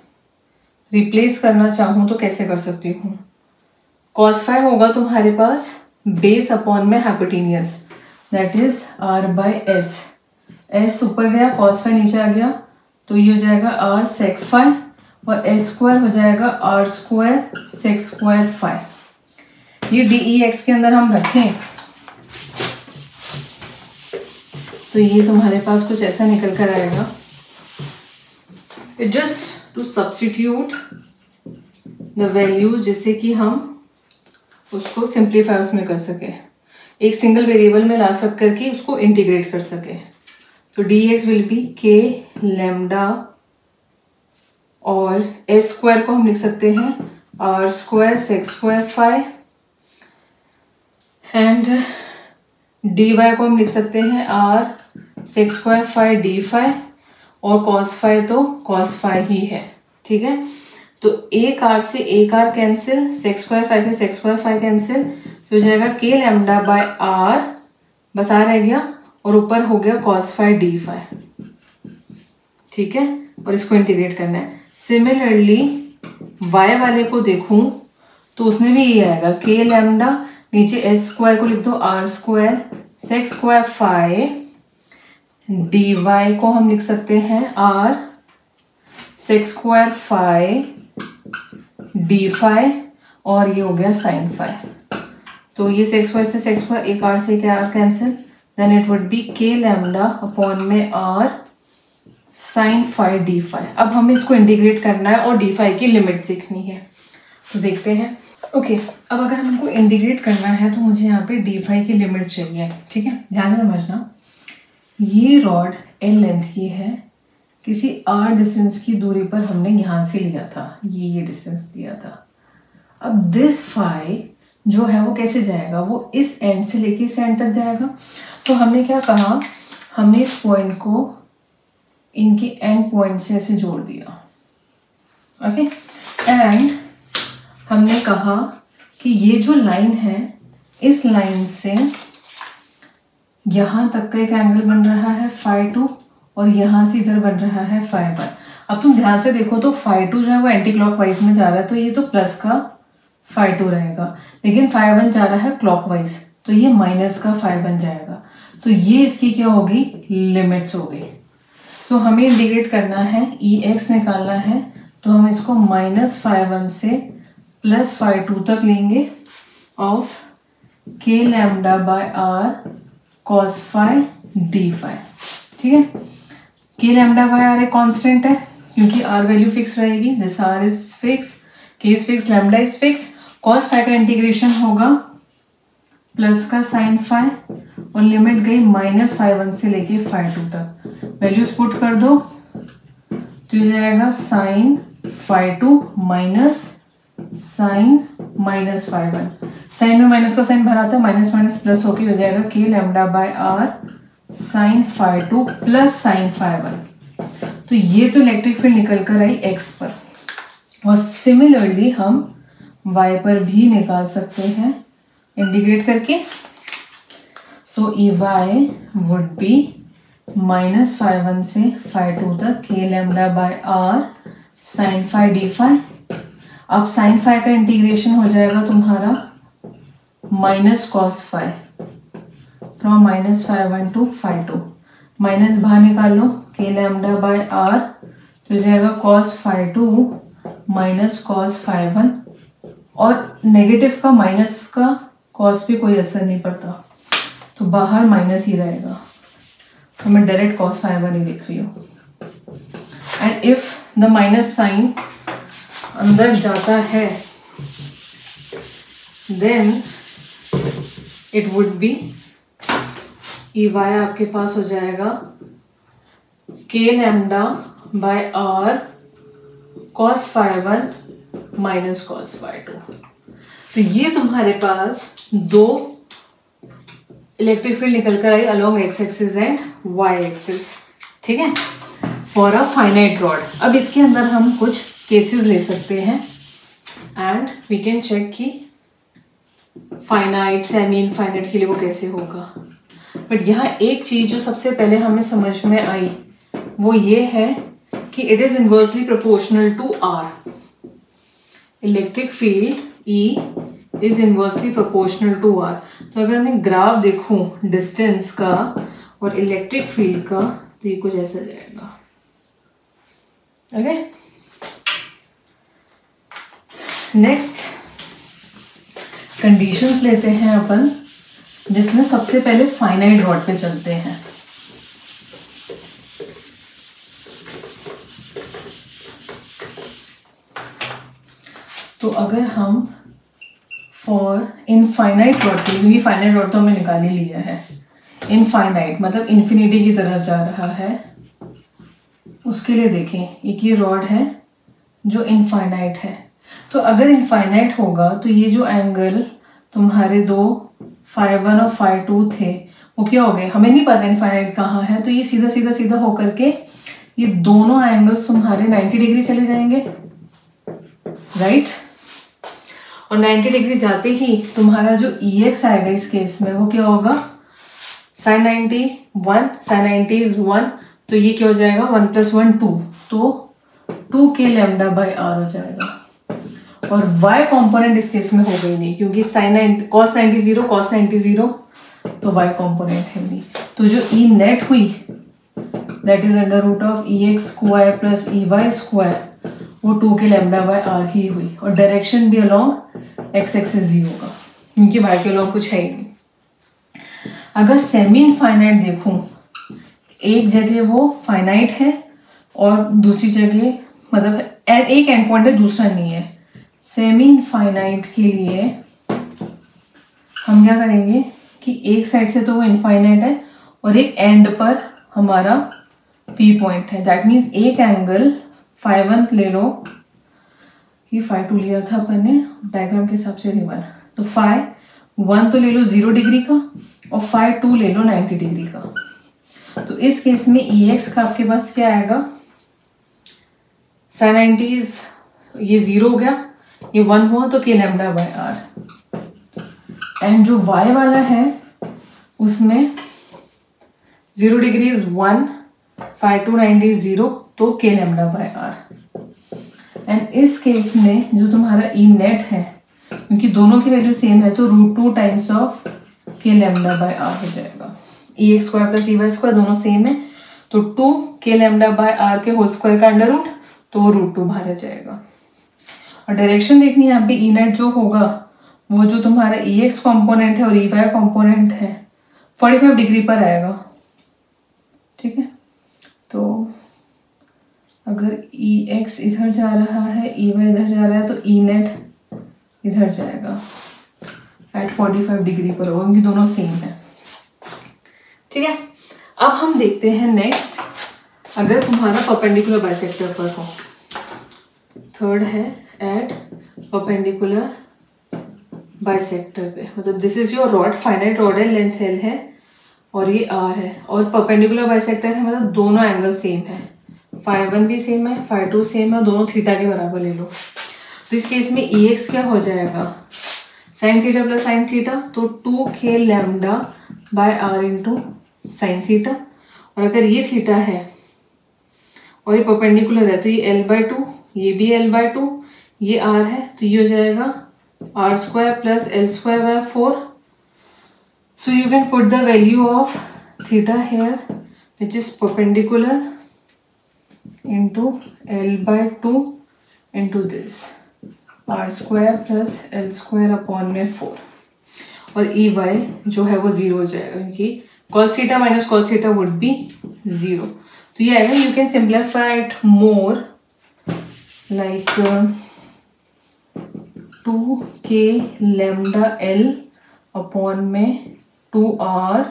रिप्लेस करना चाहूँ तो कैसे कर सकती हूँ। कॉस फाई होगा तुम्हारे पास बेस अपॉन में hypotenuse, that is r by S. S ऊपर गया, कॉस फाई नीचे आ गया, तो ये हो जाएगा r सेक फाई और एस स्क्वायर हो जाएगा r square sec square phi. ये डी ई एक्स के अंदर हम रखें तो ये तुम्हारे पास कुछ ऐसा निकल कर आएगा। Just to substitute the values जिससे कि हम उसको सिंप्लीफाई उसमें कर सके, एक सिंगल वेरिएबल में ला सक करके उसको इंटीग्रेट कर सके। तो d x will be k lambda और एस स्क्वायर को हम लिख सकते हैं r square sec square phi, and d y को हम लिख सकते हैं r sec square phi d phi, और कॉस फाई तो कॉस फाई ही है, ठीक है। तो एक आर से एक r cancel, sec square phi से सेक्स स्क्वायर फाई कैंसिल, तो हो जाएगा के लैम्डा बाय आर, बस आर रह गया और ऊपर हो गया कॉस फाई डी फाई, ठीक है। और इसको इंटीग्रेट करना है। सिमिलरली y वाले को देखूं तो उसमें भी ये आएगा के लैम्डा, नीचे एस स्क्वायर को लिख दो r square sec square phi, d y को हम लिख सकते हैं r sec square phi d phi, और ये हो गया साइन फाई। तो ये सेक्स स्क्वायर से सेक्स स्क्वायर, एक आर से एक r cancel, then it would be k lambda upon में r sine phi d phi. अब हमें इसको इंटीग्रेट करना है और डी फाई की लिमिट सीखनी है, तो देखते हैं। ओके, अब अगर हमको इंटीग्रेट करना है तो मुझे यहाँ पे डी फाई की लिमिट चाहिए, ठीक है। ध्यान से समझना, ये रॉड एल लेंथ की है, किसी आर डिस्टेंस की दूरी पर हमने यहाँ से लिया था, ये डिस्टेंस दिया था। अब दिस फाई जो है वो कैसे जाएगा, वो इस एंड से लेके इस एंड तक जाएगा। तो हमने क्या कहा, हमने इस पॉइंट को इनके एंड पॉइंट से ऐसे जोड़ दिया, ओके। एंड हमने कहा कि ये जो लाइन है, इस लाइन से यहाँ तक का एक एंगल बन रहा है फाई 2, और यहाँ से इधर बन रहा है फाई 1। अब तुम ध्यान से देखो तो फाई 2 जो है वो एंटी क्लॉकवाइज में जा रहा है, तो ये तो प्लस का फाई 2 रहेगा, लेकिन फाई 1 जा रहा है क्लॉकवाइज, तो ये माइनस का फाई 1 जाएगा। तो ये इसकी क्या होगी, लिमिट्स हो गई। तो हमें इंटीग्रेट करना है, ई एक्स निकालना है, तो हम इसको माइनस फाई 1 से प्लस फाई 2 तक लेंगे of k lambda by r cos phi d phi, ठीक है। के लैम्डा बाय आर एक कांस्टेंट है क्योंकि आर वैल्यू फिक्स रहेगी, this r is fix, k is fix, lambda is fix. Cos phi का integration होगा प्लस का sine phi और लिमिट गई -φ1 से लेके φ2 तक। वैल्यूज पुट कर दो तो ये जाएगा साइन φ2 माइनस साइन -φ1। साइन में माइनस का साइन भरा था, माइनस माइनस प्लस होके हो जाएगा k lambda by r sine φ2 plus sine φ1। तो ये तो इलेक्ट्रिक फील्ड निकल कर आई x पर, और सिमिलरली हम y पर भी निकाल सकते हैं इंटीग्रेट करके। So E y would be -φ1 से φ2 तक k lambda by r sine phi d phi. अब साइन फाई का इंटीग्रेशन हो जाएगा तुम्हारा minus cos phi from -φ1 to φ2। Minus बाहर निकाल लो k लैम्डा बाय r तो हो जाएगा कॉस φ2 माइनस कॉस φ1, और नेगेटिव का माइनस का कॉस पे कोई असर नहीं पड़ता तो बाहर माइनस ही रहेगा, तो मैं डायरेक्ट कॉस φ1 ही लिख रही हूँ। And if the minus sign अंदर जाता है then it would be E y आपके पास हो जाएगा k lambda by r cos φ1 minus cos φ2। तो ये तुम्हारे पास दो इलेक्ट्रिक फील्ड निकल कर आई along x axis and y axis, ठीक है, फॉर अ फाइनाइट रॉड। अब इसके अंदर हम कुछ केसेस ले सकते हैं एंड वी कैन चेक कि फाइनाइट सेमी इनफाइनाइट के लिए वो कैसे होगा। बट यहाँ एक चीज जो सबसे पहले हमें समझ में आई वो ये है कि it is inversely proportional to r। Electric field E is inversely proportional to r। तो अगर मैं ग्राफ देखूं डिस्टेंस का और इलेक्ट्रिक फील्ड का तो ये कुछ ऐसा जाएगा। ओके, नेक्स्ट कंडीशंस लेते हैं अपन, जिसमें सबसे पहले फाइनाइट रॉड पे चलते हैं। तो अगर हम फॉर इनफाइनाइट रॉड के लिए, क्योंकि फाइनाइट रॉड तो हमने निकाल ही लिया है, इनफाइनाइट मतलब इन्फिनिटी की तरफ जा रहा है, उसके लिए देखें एक ये रॉड है जो इनफाइनाइट है। तो अगर इनफाइनाइट होगा तो ये जो एंगल तुम्हारे दो φ1 और φ2 थे वो क्या हो गए, हमें नहीं पता इनफाइनाइट कहाँ है, तो ये सीधा सीधा सीधा होकर के ये दोनों एंगल्स तुम्हारे 90 डिग्री चले जाएंगे, राइट। और 90 डिग्री जाते ही तुम्हारा जो EX आएगा इस केस में वो क्या होगा, sin 90 1, sin 90 is 1, तो ये क्या हो जाएगा 1 + 1 2, तो 2k लैम्डा बाय r हो जाएगा। और y कंपोनेंट इस केस में हो गई नहीं, क्योंकि cos 90 0 cos 90 0, तो y कंपोनेंट है नहीं। तो जो E नेट हुई that is √of EX square plus EY square, वो 2k लैम्डा बाय r ही हुई, और डायरेक्शन भी अलोंग x एक्सिस ही होगा, क्योंकि y के अलोंग कुछ है ही नहीं। अगर सेमी इनफाइनाइट देखूं, एक जगह वो फाइनाइट है और दूसरी जगह मतलब एक एंड पॉइंट है दूसरा नहीं है। सेमी इनफाइनाइट के लिए हम क्या करेंगे कि एक साइड से तो वो इनफाइनाइट है और एक एंड पर हमारा P पॉइंट है, दैट मीन्स एक एंगल φ1 ले लो, ये φ2 लिया था अपन ने डायग्राम के हिसाब से रिवन, तो φ1 तो ले लो 0 डिग्री का और φ2 ले लो 90 डिग्री का। तो इस केस में EX का आपके पास क्या आएगा, sin 90 ये 0 हो गया, ये 1 हुआ तो k lambda by r। And जो y वाला है उसमें 0 डिग्री इज 1, φ2 90 0, तो k lambda by r। And इस केस में जो तुम्हारा E नेट है, क्योंकि दोनों की वैल्यू सेम है, तो √2 times of k lambda by r हो जाएगा। EX square plus EY square दोनों सेम है, तो 2k लैम्डा बाय r के होल स्क्वायर का अंडर रूट, तो वो √2 बाहर आ जाएगा। और डायरेक्शन देखनी है यहाँ पे, E नेट जो होगा वो जो तुम्हारा EX कॉम्पोनेंट है और EY कॉम्पोनेंट है 45 डिग्री पर आएगा, ठीक है। तो अगर EX इधर जा रहा है, EY इधर जा रहा है, तो E नेट इधर जाएगा। एट 45 डिग्री पर होगा क्योंकि दोनों सेम है। ठीक है, अब हम देखते हैं नेक्स्ट, अगर तुम्हारा परपेंडिकुलर बाइसेक्टर पर हो। थर्ड है एट परपेंडिकुलर बाइसेक्टर पे, मतलब this is your rod, finite rod है, लेंथ एल है और ये आर है और परपेंडिकुलर बाइसेक्टर है, मतलब दोनों एंगल सेम है, φ1 भी सेम है, φ2 सेम है, दोनों थीटा के बराबर ले लो। तो इस केस में ई एक्स क्या हो जाएगा, sine theta plus sine theta, तो 2k lambda by r into sine theta. और अगर ये थीटा है और ये परपेंडिकुलर है तो ये l/2, ये भी l/2, ये r है तो ये हो जाएगा r² plus l²/4। So you can put the value of theta here, which is perpendicular into l/2 into this r² plus l²/4, और ई वाई जो है वो 0 हो जाएगा क्योंकि cos theta minus cos theta would be 0। तो ये आएगा, you can simplify it more like 2k lambda l upon में 2r,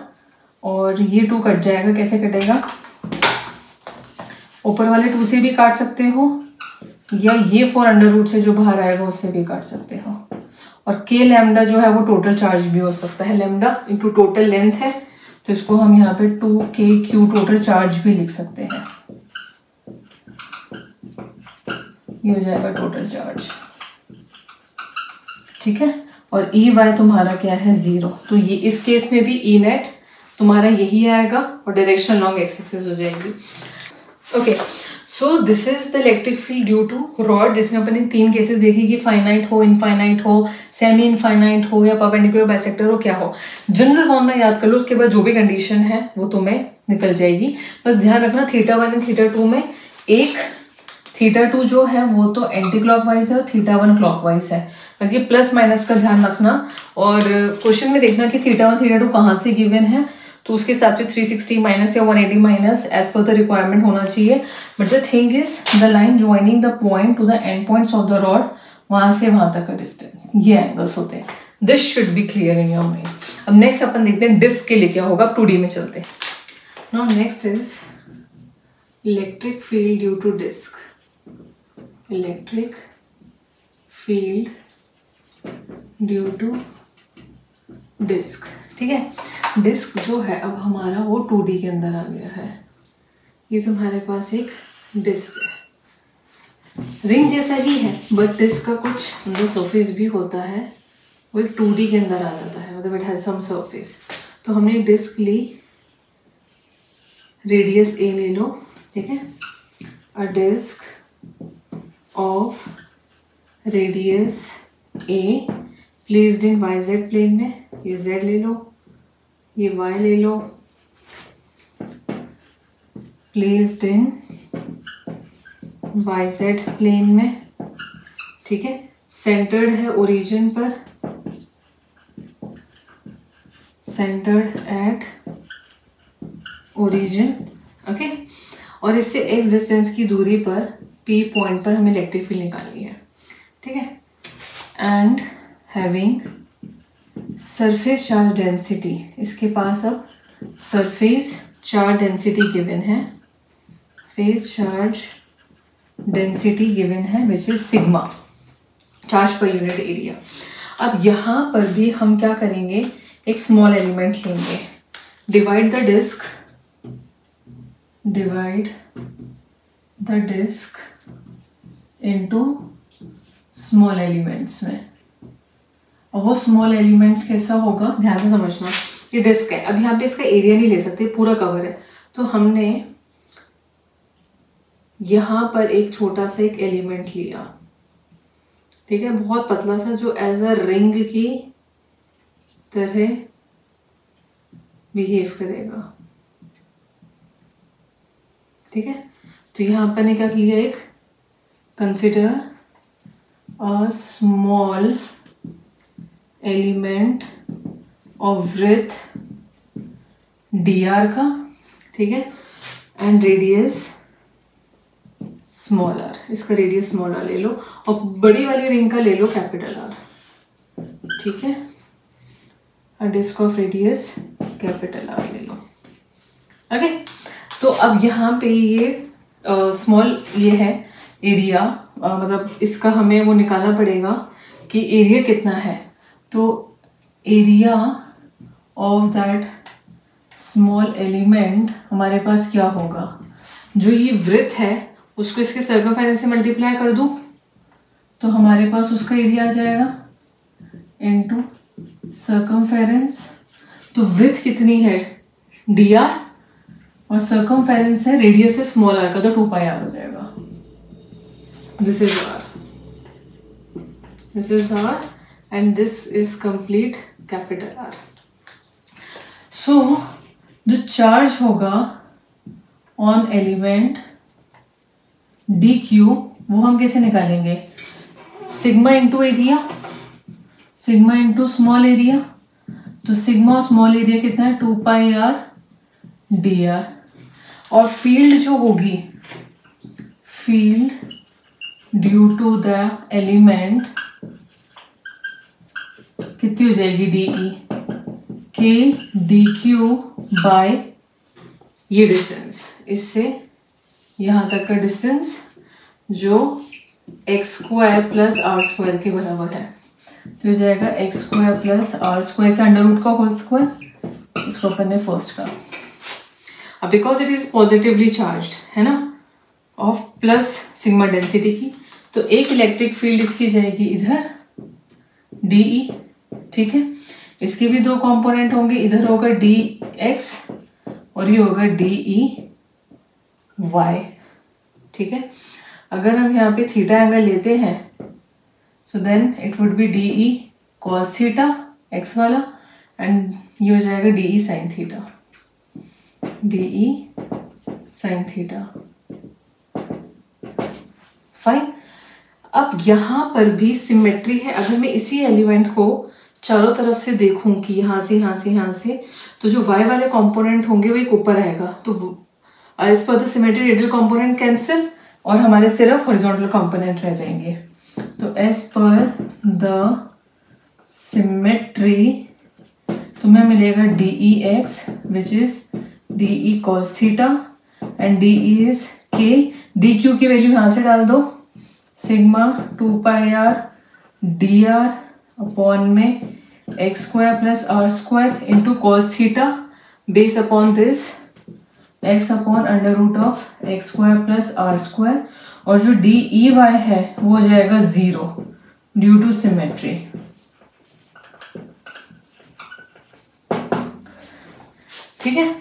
और ये 2 कट जाएगा, कैसे कटेगा, ऊपर वाले 2 से भी काट सकते हो या ये 4 अंडर रूट से जो बाहर आएगा उससे भी काट सकते हो, और k लैम्डा जो है वो टोटल चार्ज भी हो सकता है, लैम्डा इंटू टोटल लेंथ है तो इसको हम यहाँ पे 2kq टोटल चार्ज भी लिख सकते हैं, ये हो जाएगा टोटल चार्ज। ठीक है, और ई वाई तुम्हारा क्या है 0, तो ये इस केस में भी ई नेट तुम्हारा यही आएगा और डायरेक्शन लॉन्ग एक्स एक्सिस हो जाएगी। Okay, so this is the electric field due to rod, जिसमें अपन ने 3 केसेस देखे कि फाइनाइट हो, इनफाइनाइट हो, सेमी इनफाइनाइट हो या परपेंडिकुलर बाइसेक्टर हो, क्या हो। जनरल फॉर्मूला याद कर लो, उसके बाद जो भी कंडीशन है वो तुम्हें निकल जाएगी। बस ध्यान रखना θ1 एंड θ2 में एक θ2 जो है वो तो एंटी क्लॉकवाइज है और θ1 क्लॉकवाइज है, बस ये प्लस माइनस का ध्यान रखना। और क्वेश्चन में देखना कि θ1 θ2 कहाँ से गिवन है, तो उसके हिसाब से 360 माइनस या 180 minus as per the requirement होना चाहिए। But the thing is the line joining the point to the end points of the rod, वहां से वहां तक का डिस्टेंस, ये एंगल्स होते हैं। This should be clear in your mind. अब नेक्स्ट अपन देखते हैं डिस्क के लिए क्या होगा, अब 2D में चलते हैं। Now next is electric field due to disc, electric field due to disc. ठीक है, डिस्क जो है अब हमारा वो 2D के अंदर आ गया है। ये तुम्हारे पास एक डिस्क है, रिंग जैसा ही है बट डिस्क का कुछ अंदर सरफेस भी होता है, वो एक 2D के अंदर आ जाता है, मतलब इट हैज सम सरफेस। तो हमने डिस्क ली, रेडियस a ले लो, ठीक है, a disc of radius a placed in YZ plane में, ये Z ले लो, ये Y ले लो, प्लेस्ड इन YZ प्लेन में, ठीक है, सेंटर्ड है ओरिजिन पर, सेंटर्ड एट ओरिजिन, ओके, और इससे x डिस्टेंस की दूरी पर P पॉइंट पर हमें इलेक्ट्रिक फील्ड निकालनी है। ठीक है, and having surface charge density, इसके पास अब सरफेस चार्ज डेंसिटी गिवन है, फेस चार्ज डेंसिटी गिवन है विच इज सिग्मा, चार्ज पर यूनिट एरिया। अब यहाँ पर भी हम क्या करेंगे, एक स्मॉल एलिमेंट लेंगे, divide the disc, divide the disc into small elements में। और वो स्मॉल एलिमेंट्स कैसा होगा, ध्यान से समझना, ये डिस्क है, अब यहाँ पे इसका एरिया नहीं ले सकते, पूरा कवर है, तो हमने यहाँ पर एक छोटा सा एक एलिमेंट लिया, ठीक है, बहुत पतला सा, जो एज अ रिंग की तरह बिहेव करेगा। ठीक है, तो यहाँ पर ने क्या किया, एक consider a small element of breadth dr का, ठीक है, एंड रेडियस स्मॉल r, इसका रेडियस स्मॉल r ले लो, और बड़ी वाली रिंग का ले लो कैपिटल R। ठीक है, disc of radius capital R ले लो। ओके, तो अब यहाँ पे ये स्मॉल ये है एरिया, मतलब इसका हमें वो निकालना पड़ेगा कि एरिया कितना है। तो area of that small element हमारे पास क्या होगा, जो ये वृत्त है उसको इसके सर्कमफेरेंस से मल्टीप्लाई कर दूं तो हमारे पास उसका एरिया आ जाएगा इनटू सर्कमफेरेंस। तो वृत्त कितनी है dr और सर्कमफेरेंस है रेडियस है स्मॉल r का, तो 2 पाई r हो जाएगा। This is r and this is complete capital R। सो जो चार्ज होगा ऑन एलिमेंट dq वो हम कैसे निकालेंगे, sigma into area, sigma into small area. तो सिग्मा और स्मॉल एरिया कितना है 2 पाई r dr। और फील्ड जो होगी, field due to the element कितनी हो जाएगी dE, k dq बाय ये डिस्टेंस, इससे यहां तक का डिस्टेंस जो x² प्लस r² के बराबर है। तो हो जाएगा x² प्लस r² का अंडर रूट का होल स्क्वायर, इसको अपन ने फर्स्ट का। अब because it is positively charged है ना, ऑफ प्लस सिग्मा डेंसिटी की, तो एक इलेक्ट्रिक फील्ड इसकी जाएगी इधर dE, ठीक है। इसके भी 2 कंपोनेंट होंगे, इधर होगा dx और ये होगा dEy, ठीक है। अगर हम यहाँ पे थीटा एंगल लेते हैं so then it would be dE cos theta x वाला एंड ये हो जाएगा dE sin theta, dE sin theta. Fine. अब यहाँ पर भी सिमेट्री है। अगर मैं इसी एलिमेंट को चारों तरफ से देखूं कि यहाँ से यहाँ से यहाँ से, तो जो y वाले कंपोनेंट होंगे वो एक ऊपर आएगा, तो as per the symmetry radial component cancel और हमारे सिर्फ हॉरिजॉन्टल कंपोनेंट रह जाएंगे। तो एज पर द सिमेट्री तुम्हें मिलेगा dEx which is dE cos theta and dE is k, dq की वैल्यू यहाँ से डाल दो, sigma 2 pi r dr upon में x² plus r² into cos theta base upon this x upon under root of x² plus r², और जो dEy है वो हो जाएगा 0 ड्यू टू सिमेट्री। ठीक है,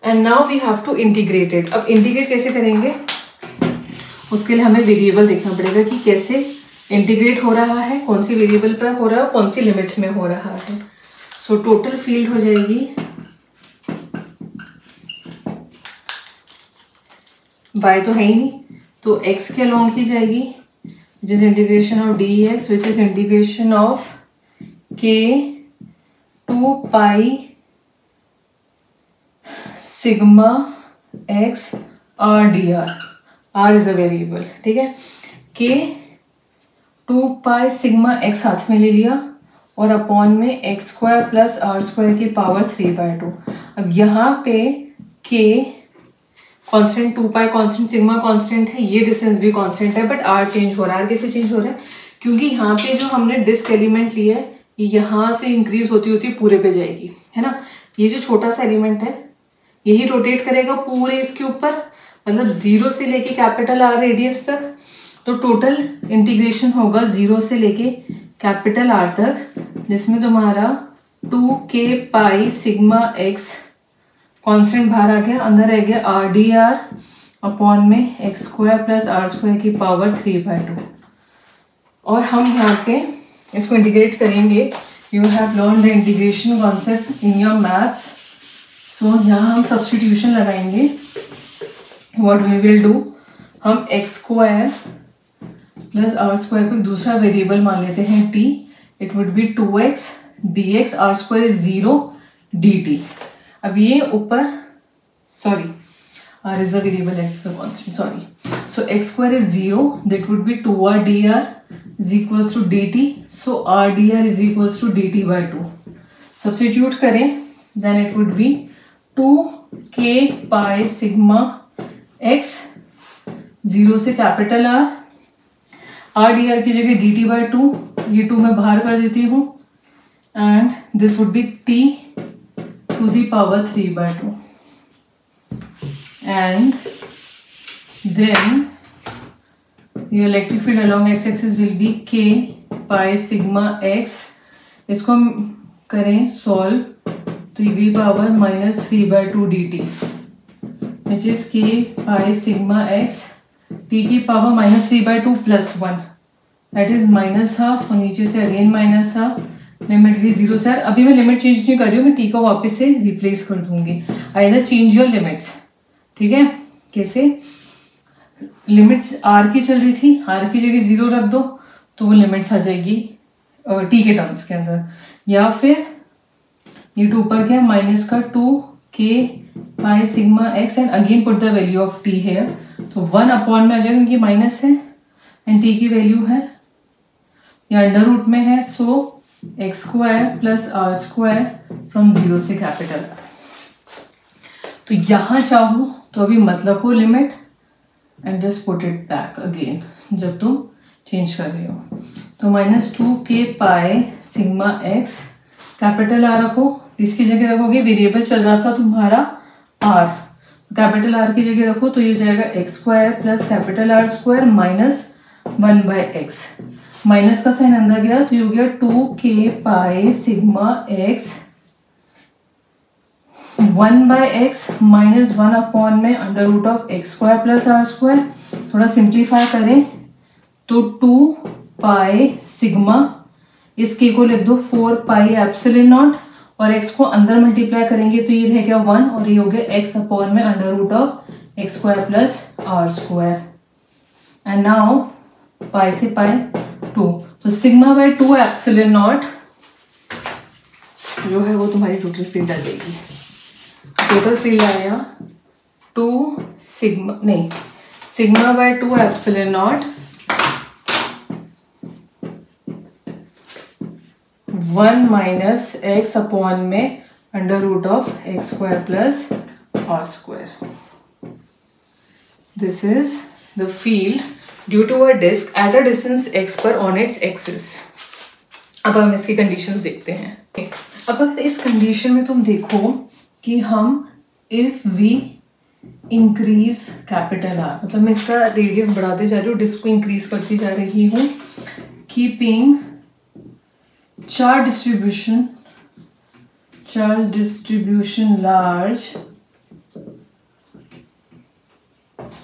and now we have to integrate it. अब इंटीग्रेट कैसे करेंगे, उसके लिए हमें वेरिएबल देखना पड़ेगा कि कैसे इंटीग्रेट हो रहा है, कौन सी वेरिएबल पर हो रहा है, कौन सी लिमिट में हो रहा है। सो टोटल फील्ड हो जाएगी y तो है ही नहीं, तो x के अलोंग ही जाएगी, विच is integration of dx which is integration of k 2 pi sigma x r dr, r is a variable, ठीक है। k 2 पाई सिग्मा x हाथ में ले लिया और अपॉन में x² प्लस r² की पावर 3/2। अब यहाँ पे k कांस्टेंट 2 पाई कांस्टेंट सिग्मा कांस्टेंट है, ये डिस्टेंस भी कांस्टेंट है, बट r चेंज हो रहा है। r कैसे चेंज हो रहा है, क्योंकि यहाँ पे जो हमने डिस्क एलिमेंट लिया है ये यहाँ से इंक्रीज होती होती पूरे पे जाएगी, है ना। ये जो छोटा सा एलिमेंट है यही रोटेट करेगा पूरे इसके ऊपर, मतलब 0 से लेके कैपिटल R रेडियस तक। तो टोटल इंटीग्रेशन होगा 0 से लेके कैपिटल R तक, जिसमें तुम्हारा 2k pi sigma x constant बाहर आ गया, अंदर रह गया r dr अपॉन में x² प्लस r² की पावर 3/2। और हम यहाँ पे इसको इंटीग्रेट करेंगे। You have learn the integration concept in your maths. So यहाँ हम सब्स्टिट्यूशन लगाएंगे। व्हाट वी विल डू, हम x² प्लस r² को दूसरा वेरिएबल मान लेते हैं t। It would B 2x dx, r² is 0 dt। अब ये ऊपर, sorry r is the variable, x is the constant, sorry. So x² is 0, that would be 2r dr is equals to dt. So r dr is equals to dt by 2. Substitute करें then it would be 2k pi sigma x, 0 से capital R dr की जगह dt by 2, ये 2 मैं बाहर कर देती हूँ, and this would be t to the power 3 by 2, and then your electric field along x-axis will be k pi sigma x. इसको हम करें सॉल्व तो ये भी power -3 by 2 dt which is k pi sigma x t की power -3 by 2 plus 1 that is -12 और नीचे से अगेन -12, लिमिट गई 0 से। अभी मैं लिमिट चेंज नहीं कर रही हूँ, मैं t को वापस से रिप्लेस कर दूंगी। आइदर चेंज योर लिमिट्स, ठीक है। कैसे? लिमिट्स r की चल रही थी, r की जगह 0 रख दो तो वो लिमिट्स आ जाएगी t के टर्म्स के अंदर, या फिर ये 2 ऊपर क्या माइनस का 2k pi sigma x and again put the value of t है, तो 1 अपॉन में आ जाएगा क्योंकि माइनस है एंड t की वैल्यू है या अंडर रूट में है, so x square plus R square from 0 से कैपिटल। तो यहां चाहो तो अभी मत रखो limit and just put it back again जब तुम चेंज कर रहे हो। तो -2k pi sigma x, capital R रखो, इसकी जगह रखोगे वेरिएबल चल रहा था तुम्हारा r, कैपिटल आर की जगह रखो तो ये जाएगा x square plus capital R square -1 by x, minus का साइन अंदर गया तो ये हो गया 2k pi sigma x 1 by x -1 upon में under root of x square plus R square. थोड़ा सिंप्लीफाई करें तो 2 पाई सिग्मा, इस k को लिख दो 4 पाई एप्सिलॉन नॉट और x को अंदर मल्टीप्लाई करेंगे तो ये रह गया 1 और ये हो गया x अपॉन में under root of x square plus R square. And now pi से पाई 2, तो सिग्मा बाई 2 एप्सिलॉन नॉट जो है वो तुम्हारी टोटल फील्ड आ जाएगी। टोटल फील्ड आया 2 sigma by 2 epsilon naught 1 minus x upon में under root of x square plus R square. This is the field due to a disc at a distance x पर on its axis. अब हम इसकी conditions देखते हैं। अब अगर इस कंडीशन में तुम देखो कि हम if we increase capital R, मतलब मैं इसका रेडियस बढ़ाते जा रही हूँ, डिस्क को इंक्रीज करती जा रही हूँ, keeping charge distribution large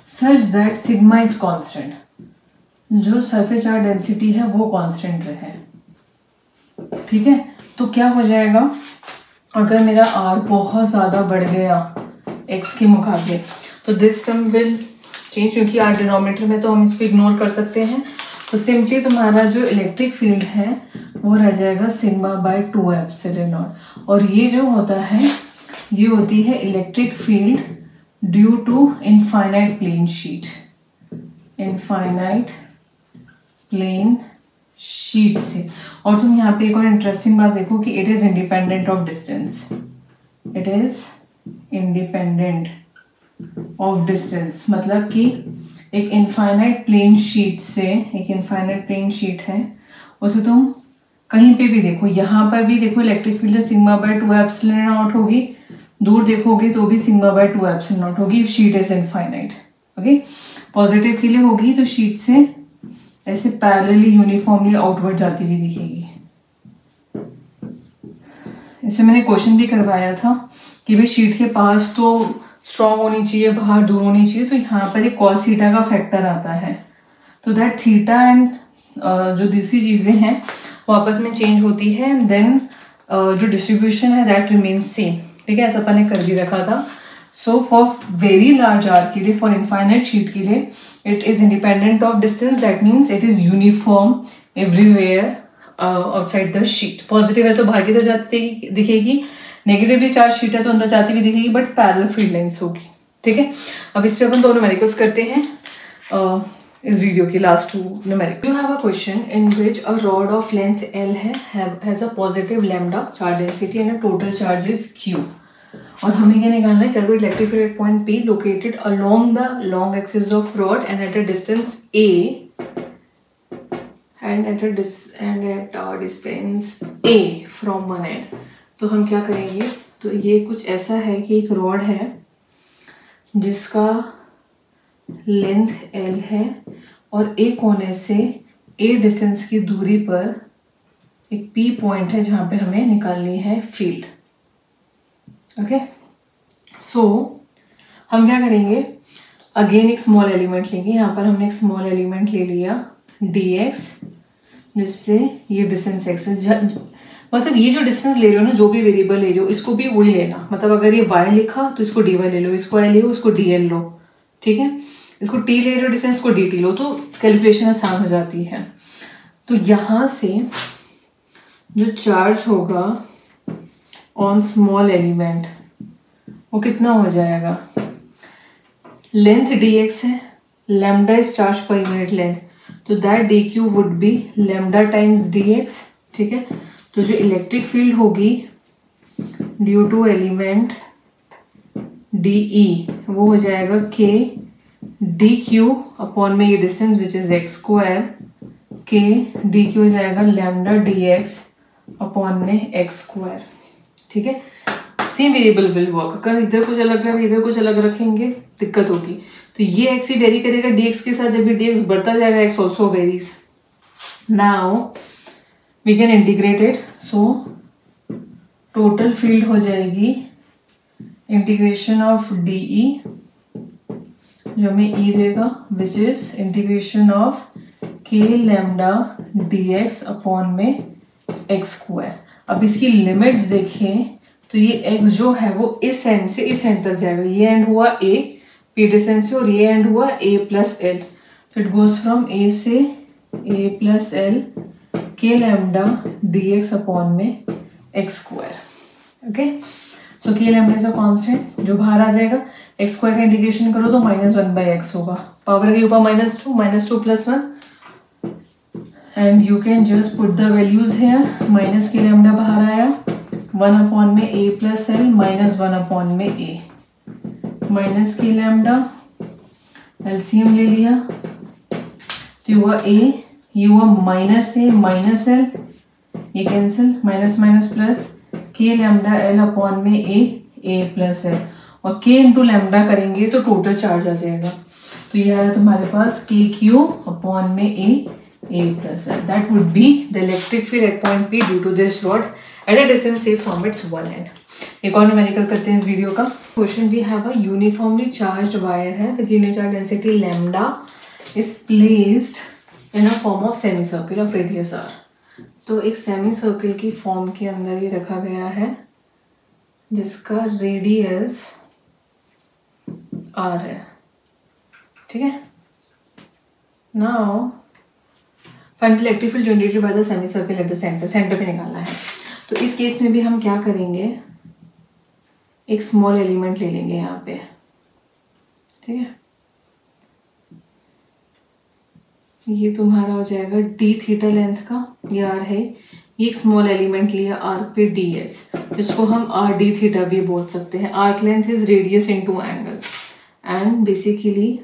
such that sigma is constant, जो सरफेस चार्ज डेंसिटी है वो कांस्टेंट रहे, ठीक है। तो क्या हो जाएगा अगर मेरा r बहुत ज़्यादा बढ़ गया x के मुकाबले, तो दिस टर्म विल चेंज, क्योंकि r डिनोमिनेटर में तो हम इसको इग्नोर कर सकते हैं। तो सिंपली तुम्हारा जो इलेक्ट्रिक फील्ड है वो रह जाएगा सिग्मा बाई 2 एप्सिलॉन नॉट, और ये जो होता है ये होती है electric field due to infinite plane sheet, infinite plane sheet से। और तुम यहाँ पे एक और इंटरेस्टिंग बात देखो कि it is independent of distance, it is independent of distance, मतलब कि एक इनफाइनाइट प्लेन शीट से, एक इनफाइनाइट प्लेन शीट है उसे तुम कहीं पे भी देखो, यहाँ पर भी देखो electric field sigma by 2 epsilon not होगी, दूर देखोगे तो भी सिग्मा बाई 2 एप्सिलॉन नॉट होगी if sheet is infinite. Okay, positive के लिए होगी तो शीट से ऐसे पैरेलली यूनिफॉर्मली आउटवर्ड जाती हुई दिखेगी। इसमें मैंने क्वेश्चन भी करवाया था कि भाई शीट के पास तो स्ट्रॉन्ग होनी चाहिए, बाहर दूर होनी चाहिए, तो यहाँ पर एक कॉस थीटा का फैक्टर आता है, तो दैट थीटा एंड जो दूसरी चीज़ें हैं वो आपस में चेंज होती है, देन जो डिस्ट्रीब्यूशन है दैट रिमेन्स सेम, ठीक है, ऐसा अपन ने कर भी रखा था। So for very large R के लिए, फॉर इनफाइनाइट शीट के लिए, it is independent of distance, that means it is uniform everywhere outside the sheet. Positive है तो बाहर की तरफ जाती दिखेगी, नेगेटिवली चार्ज शीट है तो अंदर जाती हुई दिखेगी, बट पैरेलल फील्ड लाइंस होगी, ठीक है। अब इस पे अपन दोनों न्यूमेरिकल्स करते हैं। इस वीडियो की last 2 numerical. You have a question in which a rod of length L has a positive lambda charge density and a total charge is Q। और हमें क्या निकालना है, calculate electric field at point P located along the long axis of rod and eight a distance A and at a distance A from one end। तो हम क्या करेंगे, तो ये कुछ ऐसा है कि एक रॉड है जिसका लेंथ L है और एक कोने से A डिस्टेंस की दूरी पर एक P पॉइंट है जहां पे हमें निकालनी है फील्ड। ओके, सो हम क्या करेंगे, अगेन एक स्मॉल एलिमेंट लेंगे। यहाँ पर हमने एक स्मॉल एलिमेंट ले लिया dx, जिससे ये डिस्टेंस x है। मतलब ये जो डिस्टेंस ले रहे हो ना, जो भी वेरिएबल ले रहे हो, इसको भी वही लेना। मतलब अगर ये y लिखा तो इसको dy ले लो, इसको y ले लो, इसको dl लो, ठीक है। इसको t ले रहे हो डिस्टेंस को dt लो, तो कैलकुलेशन आसान हो जाती है। तो यहाँ से जो चार्ज होगा ऑन स्मॉल एलिमेंट वो कितना हो जाएगा, लेंथ dx है, लैम्डा इज चार्ज पर यूनिट लेंथ, तो that dq would be lambda times dx, ठीक है। तो जो इलेक्ट्रिक फील्ड होगी ड्यू टू एलिमेंट dE वो हो जाएगा k dq अपॉन में ये distance which is x square, k dq हो जाएगा लैम्डा dx अपॉन में x स्क्वायर, ठीक है। Same variable will work. अगर इधर कुछ अलग रहे इधर कुछ अलग रखेंगे दिक्कत होगी। तो ये x ही वेरी करेगा dx के साथ, जब भी dx बढ़ता जाएगा x also varies. Now we can integrate it, so total field हो जाएगी इंटीग्रेशन ऑफ dE जो हमें E देगा which is integration of k lambda dx upon में x स्क्वायर। अब इसकी लिमिट्स देखें तो ये x जो है वो इस एंड से इस एंड तक जाएगा। ये एंड हुआ a p डिस्टेंस से और ये एंड हुआ a प्लस एल, तो इट गोज फ्रॉम a से a plus L k lambda dx upon में x square. Okay, so k lambda is a constant जो बाहर आ जाएगा। x स्क्वायर का इंटीग्रेशन करो तो -1/x होगा, पावर के ऊपर -2 plus 1 and you can just put the values here. Minus k lambda बाहर आया, 1 अपॉन में a plus L minus 1 upon में a, minus k lambda LCM ले लिया तो हुआ a, ये हुआ माइनस a माइनस एल, ये cancel, minus minus plus, k lambda L upon में a प्लस एल, और k इंटू लैम्डा करेंगे तो टोटल चार्ज आ जाएगा। तो ये आया तुम्हारे पास k क्यू अपॉन में a plus L. That would be the electric field at point P due to this rod at a distance a from its one end. एक और न्यूमेरिकल करते हैं इस वीडियो का। Question we have a uniformly charged wire है with linear charge density lambda is placed in a form of semi circle of radius r। तो एक semi circle की फॉर्म के अंदर ही रखा गया है जिसका रेडियस r है, ठीक है। Now find electric field generated by the semi circle at the centre, centre पे निकालना है। तो इस केस में भी हम क्या करेंगे, एक स्मॉल एलिमेंट ले लेंगे यहाँ पे, ठीक है। ये तुम्हारा हो जाएगा d थीटा लेंथ का, ये r है। ये एक स्मॉल एलिमेंट लिया r पे ds, जिसको हम r d थीटा भी बोल सकते हैं। Arc length is radius into angle and basically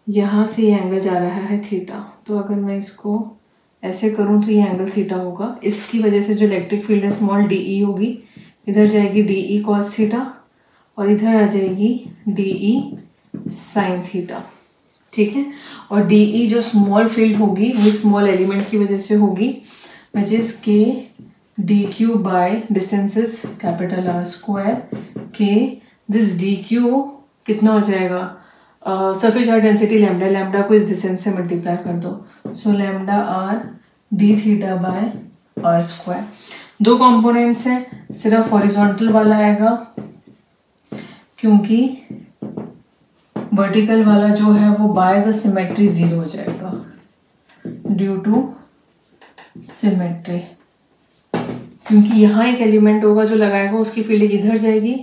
यहाँ से ये एंगल जा रहा है थीटा। तो अगर मैं इसको ऐसे करूँ तो ये एंगल थीटा होगा। इसकी वजह से जो इलेक्ट्रिक फील्ड है स्मॉल dE होगी, इधर जाएगी dE कॉस थीटा और इधर आ जाएगी dE साइन थीटा, ठीक है। और dE जो स्मॉल फील्ड होगी वो स्मॉल एलिमेंट की वजह से होगी which is k dq by distances capital R square k। This dq कितना हो जाएगा, surface charge density lambda, lambda को इस डिस्टेंस से मल्टीप्लाई कर दो, so lambda r d theta by r square. दो कंपोनेंट्स हैं, सिर्फ हॉरिजॉन्टल वाला आएगा क्योंकि वर्टिकल वाला जो है वो बाय द सिमेट्री 0 हो जाएगा ड्यू टू सिमेट्री, क्योंकि यहाँ एक एलिमेंट होगा जो लगाएगा उसकी फील्ड इधर जाएगी,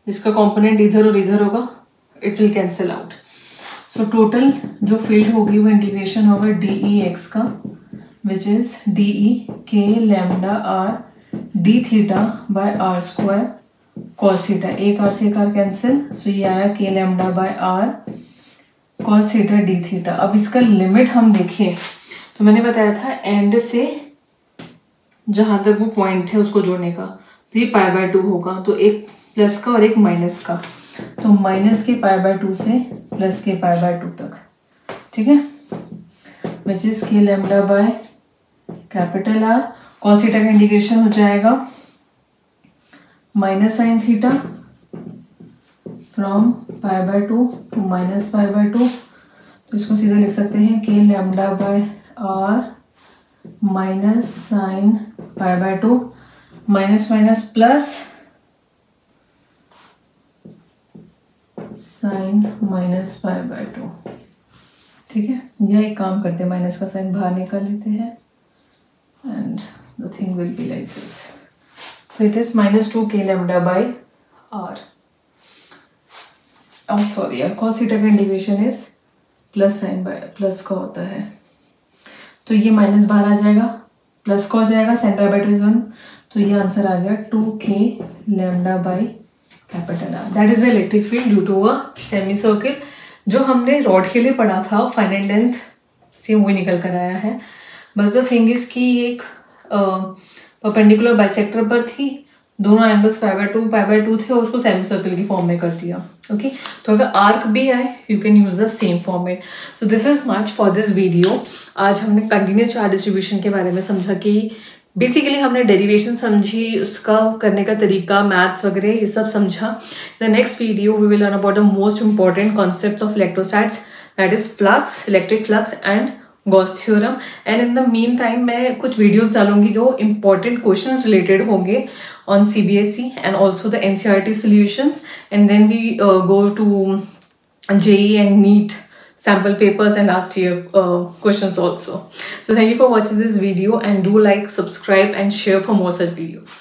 जिसका कंपोनेंट इधर और इधर होगा, it will cancel out. So total जो फील्ड होगी वो इंटीग्रेशन होगा डी ई एक्स का, विच is d e k lambda r d theta by are square cos theta. एक आर से एक आर कैंसिल, सो ये आया k lambda by r cos theta d theta. अब इसका लिमिट हम देखें तो मैंने बताया था एंड से जहाँ तक वो पॉइंट है उसको जोड़ने का, तो ये π/2 होगा, तो एक प्लस का और एक माइनस का, तो माइनस के π/2 से प्लस के π/2 तक, ठीक है, which is k lambda by capital R. Cos theta का इंटीग्रेशन हो जाएगा minus sine theta from π/2 to minus π/2, तो इसको सीधा लिख सकते हैं k lambda by R minus sine π/2, minus minus plus sine minus π/2, ठीक है। या एक काम करते हैं, माइनस का साइन बाहर निकाल लेते हैं and the thing will be like this, so it is -2 k lambda by r. Oh sorry यार, cos थीटा का integration is plus sine by plus का होता है, तो ये माइनस बाहर आ जाएगा, प्लस का हो जाएगा, साइन π/2 इज 1, तो ये आंसर आ गया 2k lambda by capital R. That is the electric field due to a semi circle. जो हमने रॉड के लिए पढ़ा था फाइनाइट लेंथ से वही निकल कर आया है, बस द थिंग इज कि एक परपेंडिकुलर बाइसेक्टर पर थी, दोनों एंगल्स π/2 थे और उसको सेमी सर्कल की फॉर्म में कर दिया, ओके। तो अगर आर्क भी आए you can use the same format. So this is much for this video. आज हमने कंटिन्यूस चार्ज डिस्ट्रीब्यूशन के बारे में समझा कि बेसिकली हमने डेरिवेशन समझी, उसका करने का तरीका, मैथ्स वगैरह ये सब समझा। The next video we will learn about the most important concepts of electrostatics, that is flux, electric flux and Gauss theorem. And in the mean time मैं कुछ वीडियोस डालूंगी जो इंपॉर्टेंट क्वेश्चंस रिलेटेड होंगे on CBSE and also the NCERT solutions, and then we go to JEE and NEET sample papers and last year questions also. So thank you for watching this video and do like, subscribe and share for more such videos.